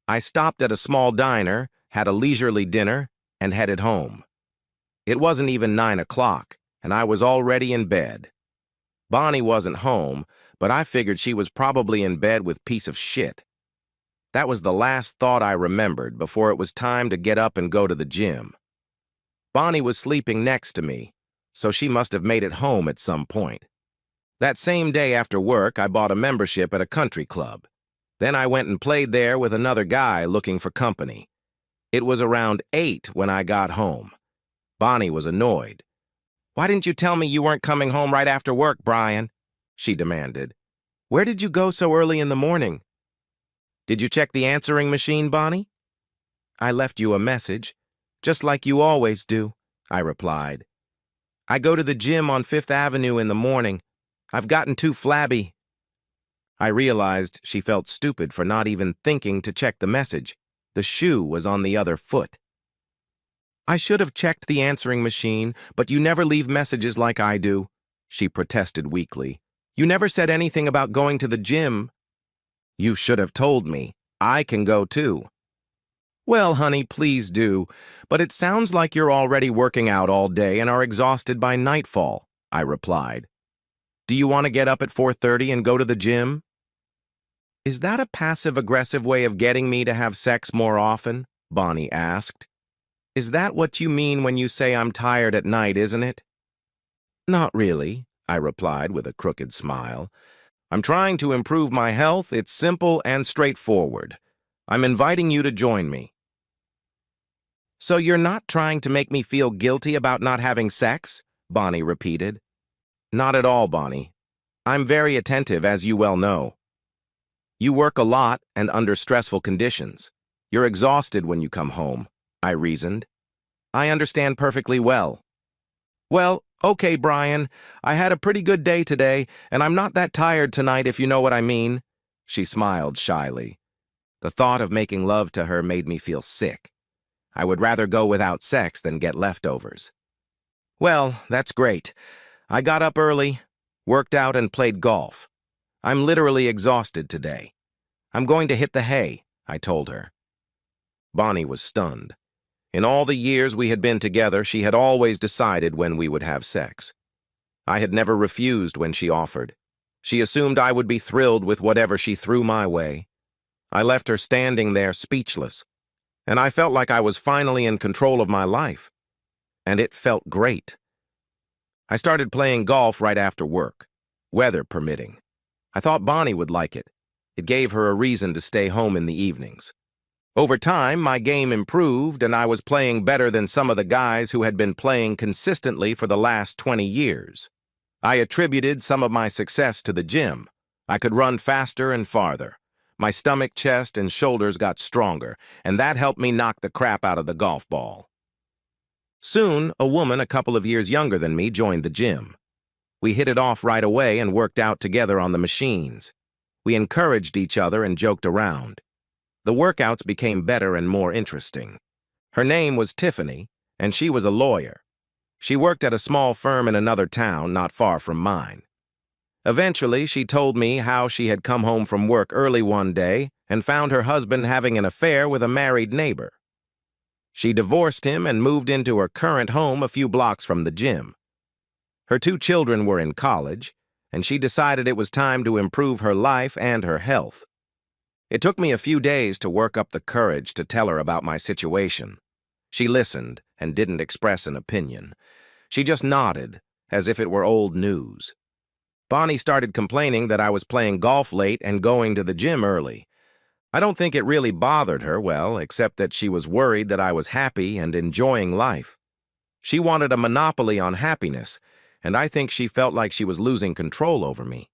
I stopped at a small diner, had a leisurely dinner, and headed home. It wasn't even 9 o'clock, and I was already in bed. Bonnie wasn't home, but I figured she was probably in bed with piece of shit. That was the last thought I remembered before it was time to get up and go to the gym. Bonnie was sleeping next to me, so she must have made it home at some point. That same day after work, I bought a membership at a country club. Then I went and played there with another guy looking for company. It was around 8 when I got home. Bonnie was annoyed. "Why didn't you tell me you weren't coming home right after work, Brian?" she demanded. "Where did you go so early in the morning?" "Did you check the answering machine, Bonnie?" "I left you a message, just like you always do," I replied. "I go to the gym on 5th Avenue in the morning. I've gotten too flabby." I realized she felt stupid for not even thinking to check the message. The shoe was on the other foot. I should have checked the answering machine, but you never leave messages like I do, she protested weakly. You never said anything about going to the gym. You should have told me. I can go too. Well, honey, please do, but it sounds like you're already working out all day and are exhausted by nightfall, I replied. Do you want to get up at 4:30 and go to the gym? Is that a passive-aggressive way of getting me to have sex more often? Bonnie asked. Is that what you mean when you say I'm tired at night, isn't it? Not really, I replied with a crooked smile. I'm trying to improve my health. It's simple and straightforward. I'm inviting you to join me. So you're not trying to make me feel guilty about not having sex? Bonnie repeated. Not at all, Bonnie. I'm very attentive, as you well know. You work a lot and under stressful conditions. You're exhausted when you come home, I reasoned. I understand perfectly well. Well, okay, Brian. I had a pretty good day today, and I'm not that tired tonight, if you know what I mean. She smiled shyly. The thought of making love to her made me feel sick. I would rather go without sex than get leftovers. Well, that's great. I got up early, worked out, and played golf. I'm literally exhausted today. I'm going to hit the hay, I told her. Bonnie was stunned. In all the years we had been together, she had always decided when we would have sex. I had never refused when she offered. She assumed I would be thrilled with whatever she threw my way. I left her standing there speechless, and I felt like I was finally in control of my life. And it felt great. I started playing golf right after work, weather permitting. I thought Bonnie would like it. It gave her a reason to stay home in the evenings. Over time, my game improved, and I was playing better than some of the guys who had been playing consistently for the last 20 years. I attributed some of my success to the gym. I could run faster and farther. My stomach, chest, and shoulders got stronger, and that helped me knock the crap out of the golf ball. Soon, a woman a couple of years younger than me joined the gym. We hit it off right away and worked out together on the machines. We encouraged each other and joked around. The workouts became better and more interesting. Her name was Tiffany, and she was a lawyer. She worked at a small firm in another town not far from mine. Eventually, she told me how she had come home from work early one day and found her husband having an affair with a married neighbor. She divorced him and moved into her current home a few blocks from the gym. Her 2 children were in college, and she decided it was time to improve her life and her health. It took me a few days to work up the courage to tell her about my situation. She listened and didn't express an opinion. She just nodded, as if it were old news. Bonnie started complaining that I was playing golf late and going to the gym early. I don't think it really bothered her, well, except that she was worried that I was happy and enjoying life. She wanted a monopoly on happiness, and I think she felt like she was losing control over me.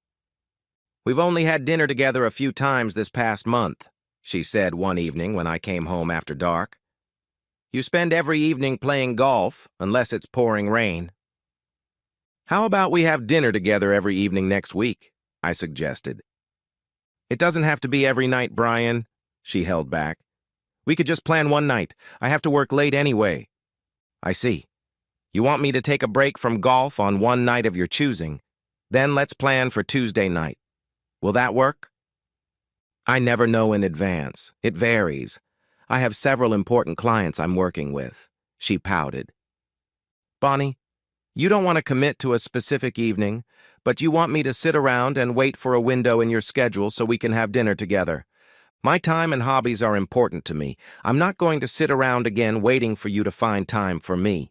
We've only had dinner together a few times this past month, she said one evening when I came home after dark. You spend every evening playing golf, unless it's pouring rain. How about we have dinner together every evening next week? I suggested. It doesn't have to be every night, Brian, she held back. We could just plan one night. I have to work late anyway. I see. You want me to take a break from golf on one night of your choosing. Then let's plan for Tuesday night. Will that work? I never know in advance. It varies. I have several important clients I'm working with, she pouted. Bonnie, you don't want to commit to a specific evening, but you want me to sit around and wait for a window in your schedule so we can have dinner together. My time and hobbies are important to me. I'm not going to sit around again waiting for you to find time for me.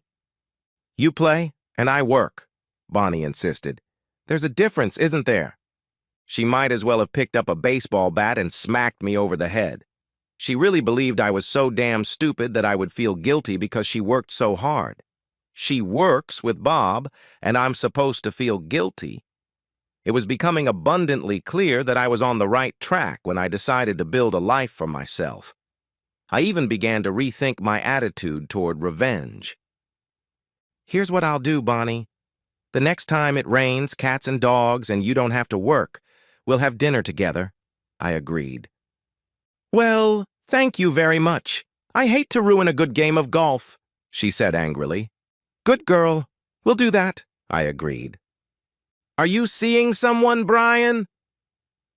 You play, and I work, Bonnie insisted. There's a difference, isn't there? She might as well have picked up a baseball bat and smacked me over the head. She really believed I was so damn stupid that I would feel guilty because she worked so hard. She works with Bob, and I'm supposed to feel guilty. It was becoming abundantly clear that I was on the right track when I decided to build a life for myself. I even began to rethink my attitude toward revenge. Here's what I'll do, Bonnie. The next time it rains, cats and dogs, and you don't have to work, we'll have dinner together, I agreed. Well, thank you very much. I hate to ruin a good game of golf, she said angrily. Good girl. We'll do that, I agreed. Are you seeing someone, Brian?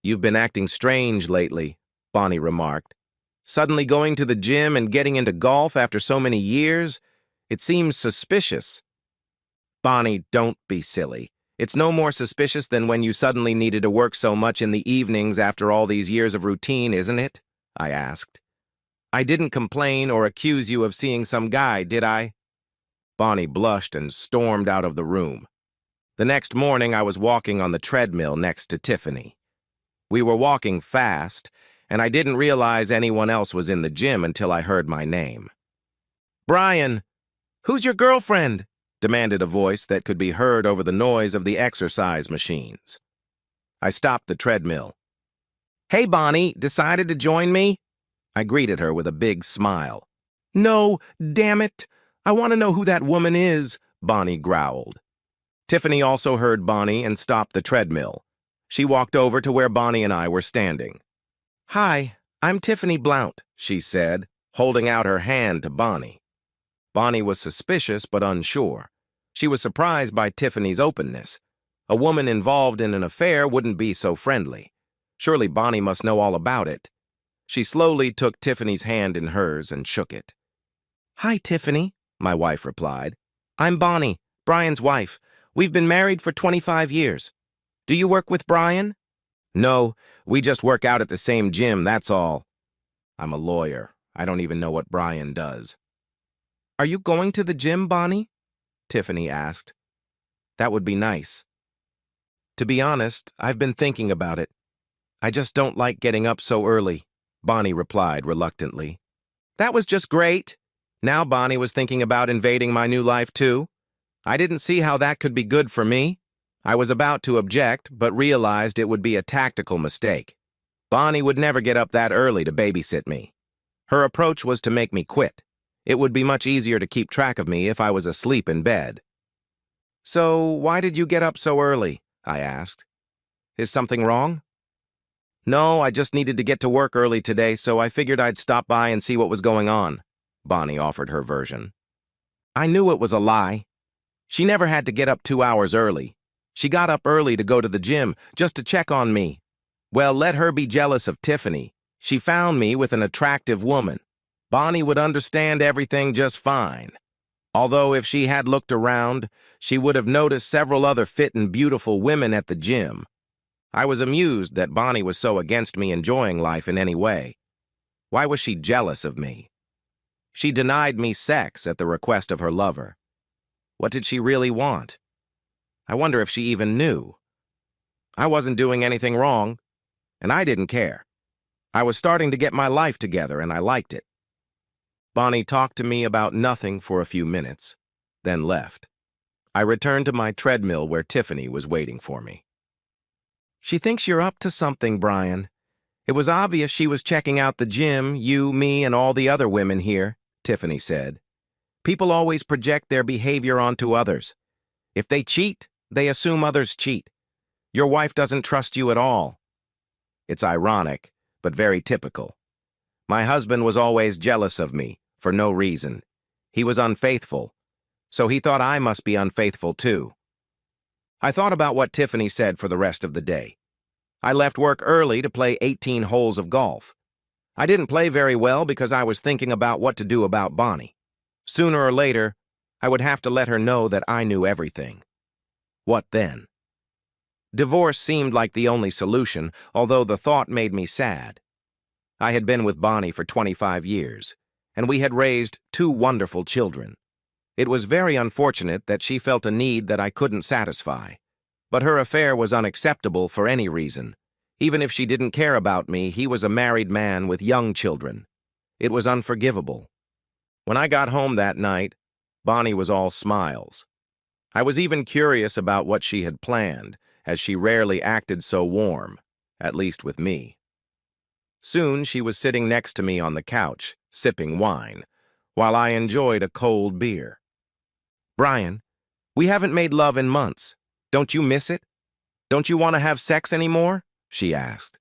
You've been acting strange lately, Bonnie remarked. Suddenly going to the gym and getting into golf after so many years? It seems suspicious. Bonnie, don't be silly. It's no more suspicious than when you suddenly needed to work so much in the evenings after all these years of routine, isn't it? I asked. I didn't complain or accuse you of seeing some guy, did I? Bonnie blushed and stormed out of the room. The next morning, I was walking on the treadmill next to Tiffany. We were walking fast, and I didn't realize anyone else was in the gym until I heard my name. Brian, who's your girlfriend? Demanded a voice that could be heard over the noise of the exercise machines. I stopped the treadmill. Hey, Bonnie, decided to join me? I greeted her with a big smile. No, damn it. I want to know who that woman is, Bonnie growled. Tiffany also heard Bonnie and stopped the treadmill. She walked over to where Bonnie and I were standing. Hi, I'm Tiffany Blount, she said, holding out her hand to Bonnie. Bonnie was suspicious but unsure. She was surprised by Tiffany's openness. A woman involved in an affair wouldn't be so friendly. Surely Bonnie must know all about it. She slowly took Tiffany's hand in hers and shook it. Hi, Tiffany, my wife replied. I'm Bonnie, Brian's wife. We've been married for 25 years. Do you work with Brian? No, we just work out at the same gym, that's all. I'm a lawyer. I don't even know what Brian does. Are you going to the gym, Bonnie? Tiffany asked. That would be nice. To be honest, I've been thinking about it. I just don't like getting up so early, Bonnie replied reluctantly. That was just great. Now Bonnie was thinking about invading my new life too. I didn't see how that could be good for me. I was about to object, but realized it would be a tactical mistake. Bonnie would never get up that early to babysit me. Her approach was to make me quit. It would be much easier to keep track of me if I was asleep in bed. So, why did you get up so early? I asked. Is something wrong? No, I just needed to get to work early today, so I figured I'd stop by and see what was going on, Bonnie offered her version. I knew it was a lie. She never had to get up 2 hours early. She got up early to go to the gym, just to check on me. Well, let her be jealous of Tiffany. She found me with an attractive woman. Bonnie would understand everything just fine. Although if she had looked around, she would have noticed several other fit and beautiful women at the gym. I was amused that Bonnie was so against me enjoying life in any way. Why was she jealous of me? She denied me sex at the request of her lover. What did she really want? I wonder if she even knew. I wasn't doing anything wrong, and I didn't care. I was starting to get my life together, and I liked it. Bonnie talked to me about nothing for a few minutes, then left. I returned to my treadmill where Tiffany was waiting for me. She thinks you're up to something, Brian. It was obvious she was checking out the gym, you, me, and all the other women here, Tiffany said. People always project their behavior onto others. If they cheat, they assume others cheat. Your wife doesn't trust you at all. It's ironic, but very typical. My husband was always jealous of me, for no reason. He was unfaithful, so he thought I must be unfaithful too. I thought about what Tiffany said for the rest of the day. I left work early to play 18 holes of golf. I didn't play very well because I was thinking about what to do about Bonnie. Sooner or later, I would have to let her know that I knew everything. What then? Divorce seemed like the only solution, although the thought made me sad. I had been with Bonnie for 25 years, and we had raised 2 wonderful children. It was very unfortunate that she felt a need that I couldn't satisfy. But her affair was unacceptable for any reason. Even if she didn't care about me, he was a married man with young children. It was unforgivable. When I got home that night, Bonnie was all smiles. I was even curious about what she had planned, as she rarely acted so warm, at least with me. Soon she was sitting next to me on the couch, sipping wine, while I enjoyed a cold beer. Brian, we haven't made love in months. Don't you miss it? Don't you want to have sex anymore? She asked.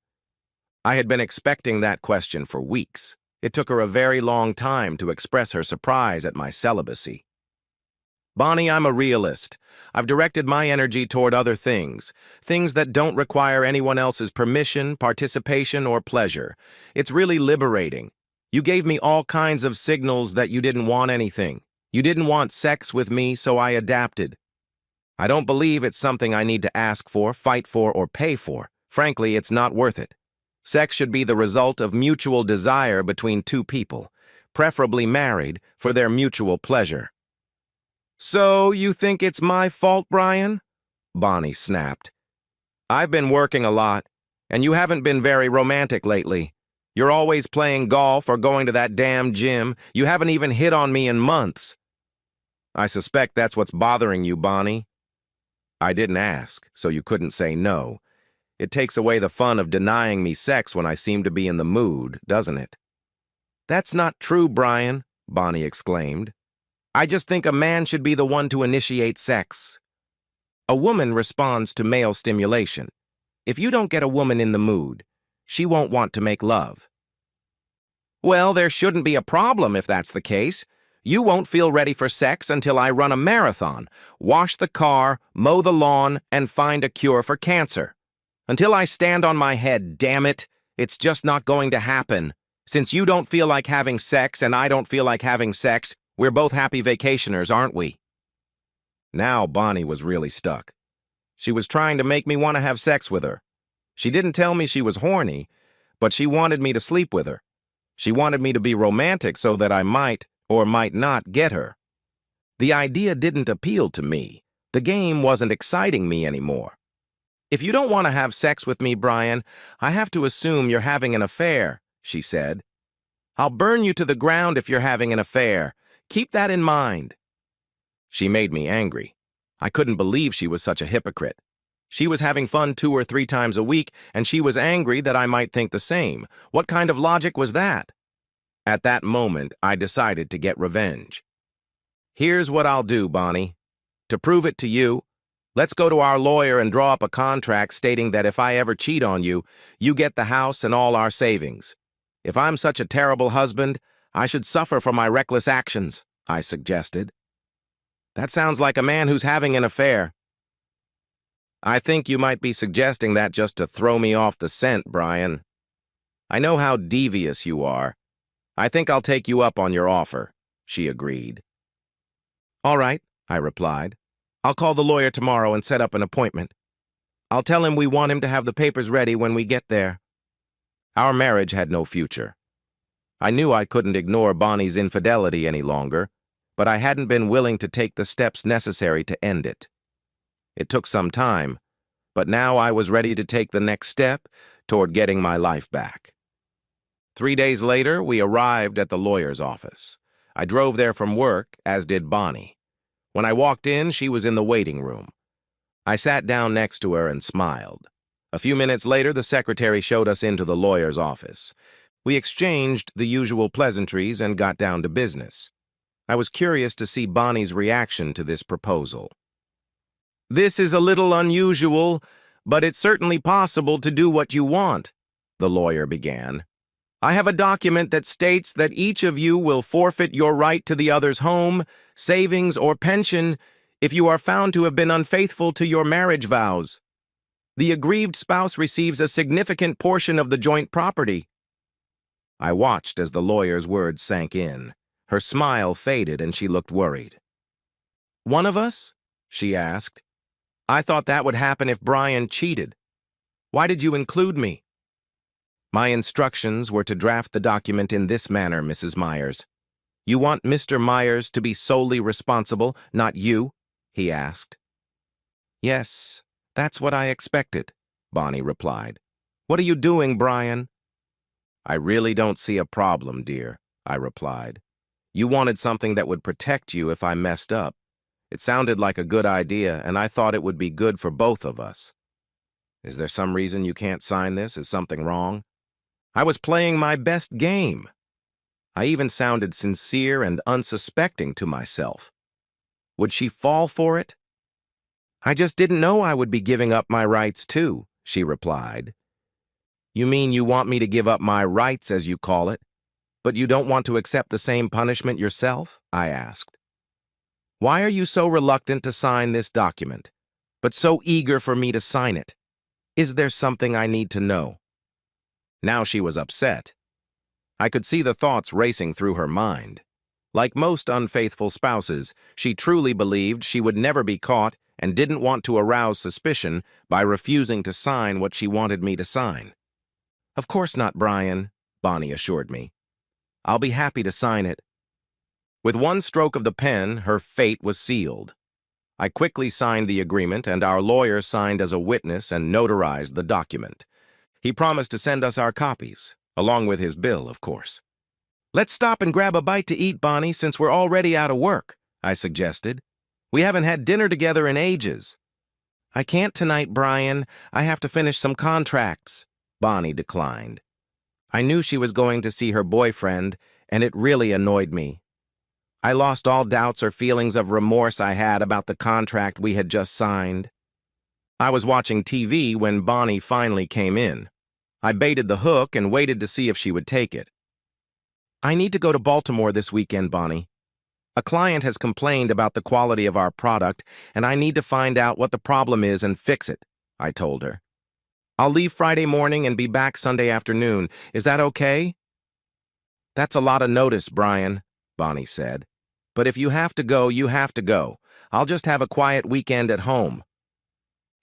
I had been expecting that question for weeks. It took her a very long time to express her surprise at my celibacy. Bonnie, I'm a realist. I've directed my energy toward other things that don't require anyone else's permission, participation, or pleasure. It's really liberating. You gave me all kinds of signals that you didn't want anything. You didn't want sex with me, so I adapted. I don't believe it's something I need to ask for, fight for, or pay for. Frankly, it's not worth it. Sex should be the result of mutual desire between two people, preferably married, for their mutual pleasure. So, you think it's my fault, Brian? Bonnie snapped. I've been working a lot, and you haven't been very romantic lately. You're always playing golf or going to that damn gym. You haven't even hit on me in months. I suspect that's what's bothering you, Bonnie. I didn't ask, so you couldn't say no. It takes away the fun of denying me sex when I seem to be in the mood, doesn't it? That's not true, Brian, Bonnie exclaimed. I just think a man should be the one to initiate sex. A woman responds to male stimulation. If you don't get a woman in the mood, she won't want to make love. Well, there shouldn't be a problem if that's the case. You won't feel ready for sex until I run a marathon, wash the car, mow the lawn, and find a cure for cancer. Until I stand on my head, damn it, it's just not going to happen. Since you don't feel like having sex and I don't feel like having sex, we're both happy vacationers, aren't we? Now Bonnie was really stuck. She was trying to make me want to have sex with her. She didn't tell me she was horny, but she wanted me to sleep with her. She wanted me to be romantic so that I might or might not get her. The idea didn't appeal to me. The game wasn't exciting me anymore. If you don't want to have sex with me, Brian, I have to assume you're having an affair, she said. I'll burn you to the ground if you're having an affair. Keep that in mind. She made me angry. I couldn't believe she was such a hypocrite. She was having fun 2 or 3 times a week, and she was angry that I might think the same. What kind of logic was that? At that moment, I decided to get revenge. Here's what I'll do, Bonnie. To prove it to you, let's go to our lawyer and draw up a contract stating that if I ever cheat on you, you get the house and all our savings. If I'm such a terrible husband, I should suffer for my reckless actions, I suggested. That sounds like a man who's having an affair. I think you might be suggesting that just to throw me off the scent, Brian. I know how devious you are. I think I'll take you up on your offer, she agreed. All right, I replied. I'll call the lawyer tomorrow and set up an appointment. I'll tell him we want him to have the papers ready when we get there. Our marriage had no future. I knew I couldn't ignore Bonnie's infidelity any longer, but I hadn't been willing to take the steps necessary to end it. It took some time, but now I was ready to take the next step toward getting my life back. 3 days later, we arrived at the lawyer's office. I drove there from work, as did Bonnie. When I walked in, she was in the waiting room. I sat down next to her and smiled. A few minutes later, the secretary showed us into the lawyer's office. We exchanged the usual pleasantries and got down to business. I was curious to see Bonnie's reaction to this proposal. This is a little unusual, but it's certainly possible to do what you want, the lawyer began. I have a document that states that each of you will forfeit your right to the other's home, savings, or pension if you are found to have been unfaithful to your marriage vows. The aggrieved spouse receives a significant portion of the joint property. I watched as the lawyer's words sank in. Her smile faded and she looked worried. One of us? She asked. I thought that would happen if Brian cheated. Why did you include me? My instructions were to draft the document in this manner, Mrs. Myers. You want Mr. Myers to be solely responsible, not you? He asked. Yes, that's what I expected, Bonnie replied. What are you doing, Brian? I really don't see a problem, dear, I replied. You wanted something that would protect you if I messed up. It sounded like a good idea, and I thought it would be good for both of us. Is there some reason you can't sign this? Is something wrong? I was playing my best game. I even sounded sincere and unsuspecting to myself. Would she fall for it? I just didn't know I would be giving up my rights too, she replied. You mean you want me to give up my rights, as you call it? But you don't want to accept the same punishment yourself? I asked. Why are you so reluctant to sign this document, but so eager for me to sign it? Is there something I need to know? Now she was upset. I could see the thoughts racing through her mind. Like most unfaithful spouses, she truly believed she would never be caught and didn't want to arouse suspicion by refusing to sign what she wanted me to sign. Of course not, Brian, Bonnie assured me. I'll be happy to sign it. With one stroke of the pen, her fate was sealed. I quickly signed the agreement, and our lawyer signed as a witness and notarized the document. He promised to send us our copies, along with his bill, of course. Let's stop and grab a bite to eat, Bonnie, since we're already out of work, I suggested. We haven't had dinner together in ages. I can't tonight, Brian. I have to finish some contracts, Bonnie declined. I knew she was going to see her boyfriend, and it really annoyed me. I lost all doubts or feelings of remorse I had about the contract we had just signed. I was watching TV when Bonnie finally came in. I baited the hook and waited to see if she would take it. I need to go to Baltimore this weekend, Bonnie. A client has complained about the quality of our product, and I need to find out what the problem is and fix it, I told her. I'll leave Friday morning and be back Sunday afternoon. Is that okay? That's a lot of notice, Brian, Bonnie said. But if you have to go, you have to go. I'll just have a quiet weekend at home.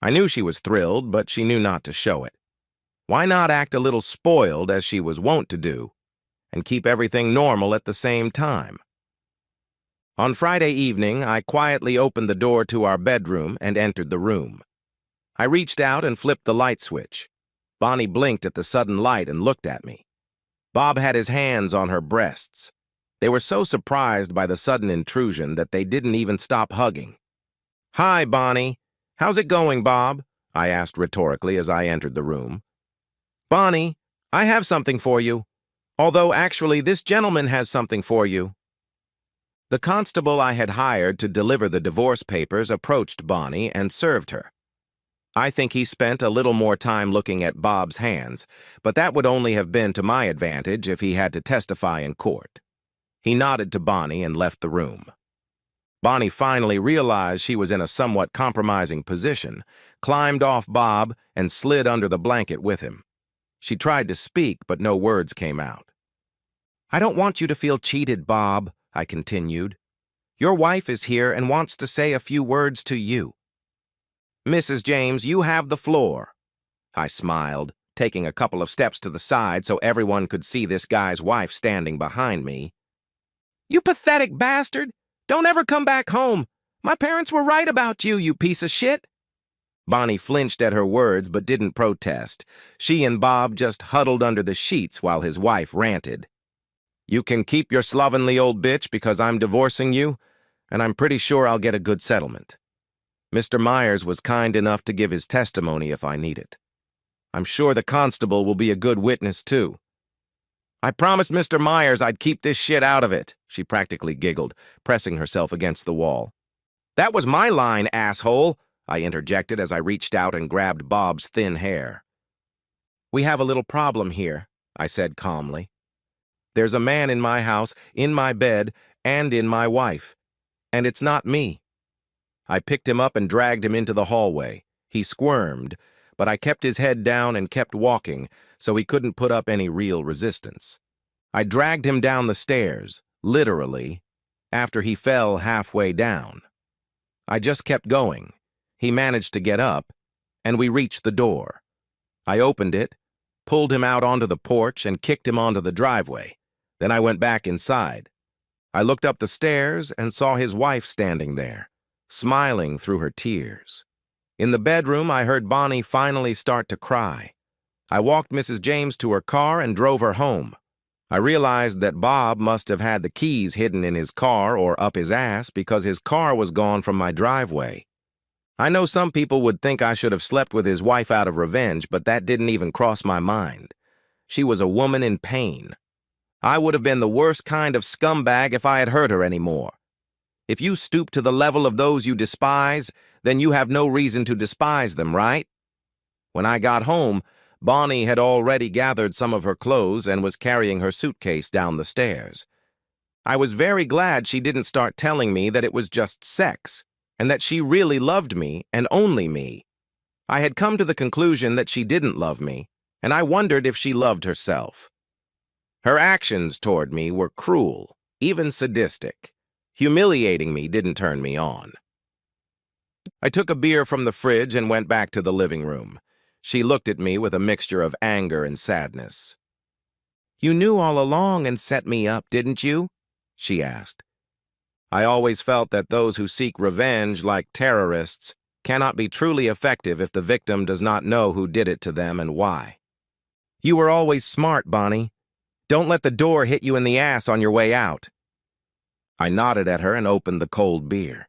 I knew she was thrilled, but she knew not to show it. Why not act a little spoiled, as she was wont to do, and keep everything normal at the same time? On Friday evening, I quietly opened the door to our bedroom and entered the room. I reached out and flipped the light switch. Bonnie blinked at the sudden light and looked at me. Bob had his hands on her breasts. They were so surprised by the sudden intrusion that they didn't even stop hugging. Hi, Bonnie. How's it going, Bob? I asked rhetorically as I entered the room. Bonnie, I have something for you. Although actually this gentleman has something for you. The constable I had hired to deliver the divorce papers approached Bonnie and served her. I think he spent a little more time looking at Bob's hands, but that would only have been to my advantage if he had to testify in court. He nodded to Bonnie and left the room. Bonnie finally realized she was in a somewhat compromising position, climbed off Bob, and slid under the blanket with him. She tried to speak, but no words came out. I don't want you to feel cheated, Bob, I continued. Your wife is here and wants to say a few words to you. Mrs. James, you have the floor. I smiled, taking a couple of steps to the side so everyone could see this guy's wife standing behind me. You pathetic bastard! Don't ever come back home! My parents were right about you, you piece of shit! Bonnie flinched at her words but didn't protest. She and Bob just huddled under the sheets while his wife ranted. You can keep your slovenly old bitch because I'm divorcing you, and I'm pretty sure I'll get a good settlement. Mr. Myers was kind enough to give his testimony if I need it. I'm sure the constable will be a good witness, too. I promised Mr. Myers I'd keep this shit out of it, she practically giggled, pressing herself against the wall. That was my line, asshole, I interjected as I reached out and grabbed Bob's thin hair. We have a little problem here, I said calmly. There's a man in my house, in my bed, and in my wife. And it's not me. I picked him up and dragged him into the hallway. He squirmed, but I kept his head down and kept walking, so he couldn't put up any real resistance. I dragged him down the stairs, literally, after he fell halfway down. I just kept going. He managed to get up, and we reached the door. I opened it, pulled him out onto the porch, and kicked him onto the driveway. Then I went back inside. I looked up the stairs and saw his wife standing there, smiling through her tears. In the bedroom, I heard Bonnie finally start to cry. I walked Mrs. James to her car and drove her home. I realized that Bob must have had the keys hidden in his car or up his ass because his car was gone from my driveway. I know some people would think I should have slept with his wife out of revenge, but that didn't even cross my mind. She was a woman in pain. I would have been the worst kind of scumbag if I had hurt her anymore. If you stoop to the level of those you despise, then you have no reason to despise them, right? When I got home, Bonnie had already gathered some of her clothes and was carrying her suitcase down the stairs. I was very glad she didn't start telling me that it was just sex, and that she really loved me and only me. I had come to the conclusion that she didn't love me, and I wondered if she loved herself. Her actions toward me were cruel, even sadistic. Humiliating me didn't turn me on. I took a beer from the fridge and went back to the living room. She looked at me with a mixture of anger and sadness. "You knew all along and set me up, didn't you?" she asked. I always felt that those who seek revenge, like terrorists, cannot be truly effective if the victim does not know who did it to them and why. "You were always smart, Bonnie. Don't let the door hit you in the ass on your way out." I nodded at her and opened the cold beer.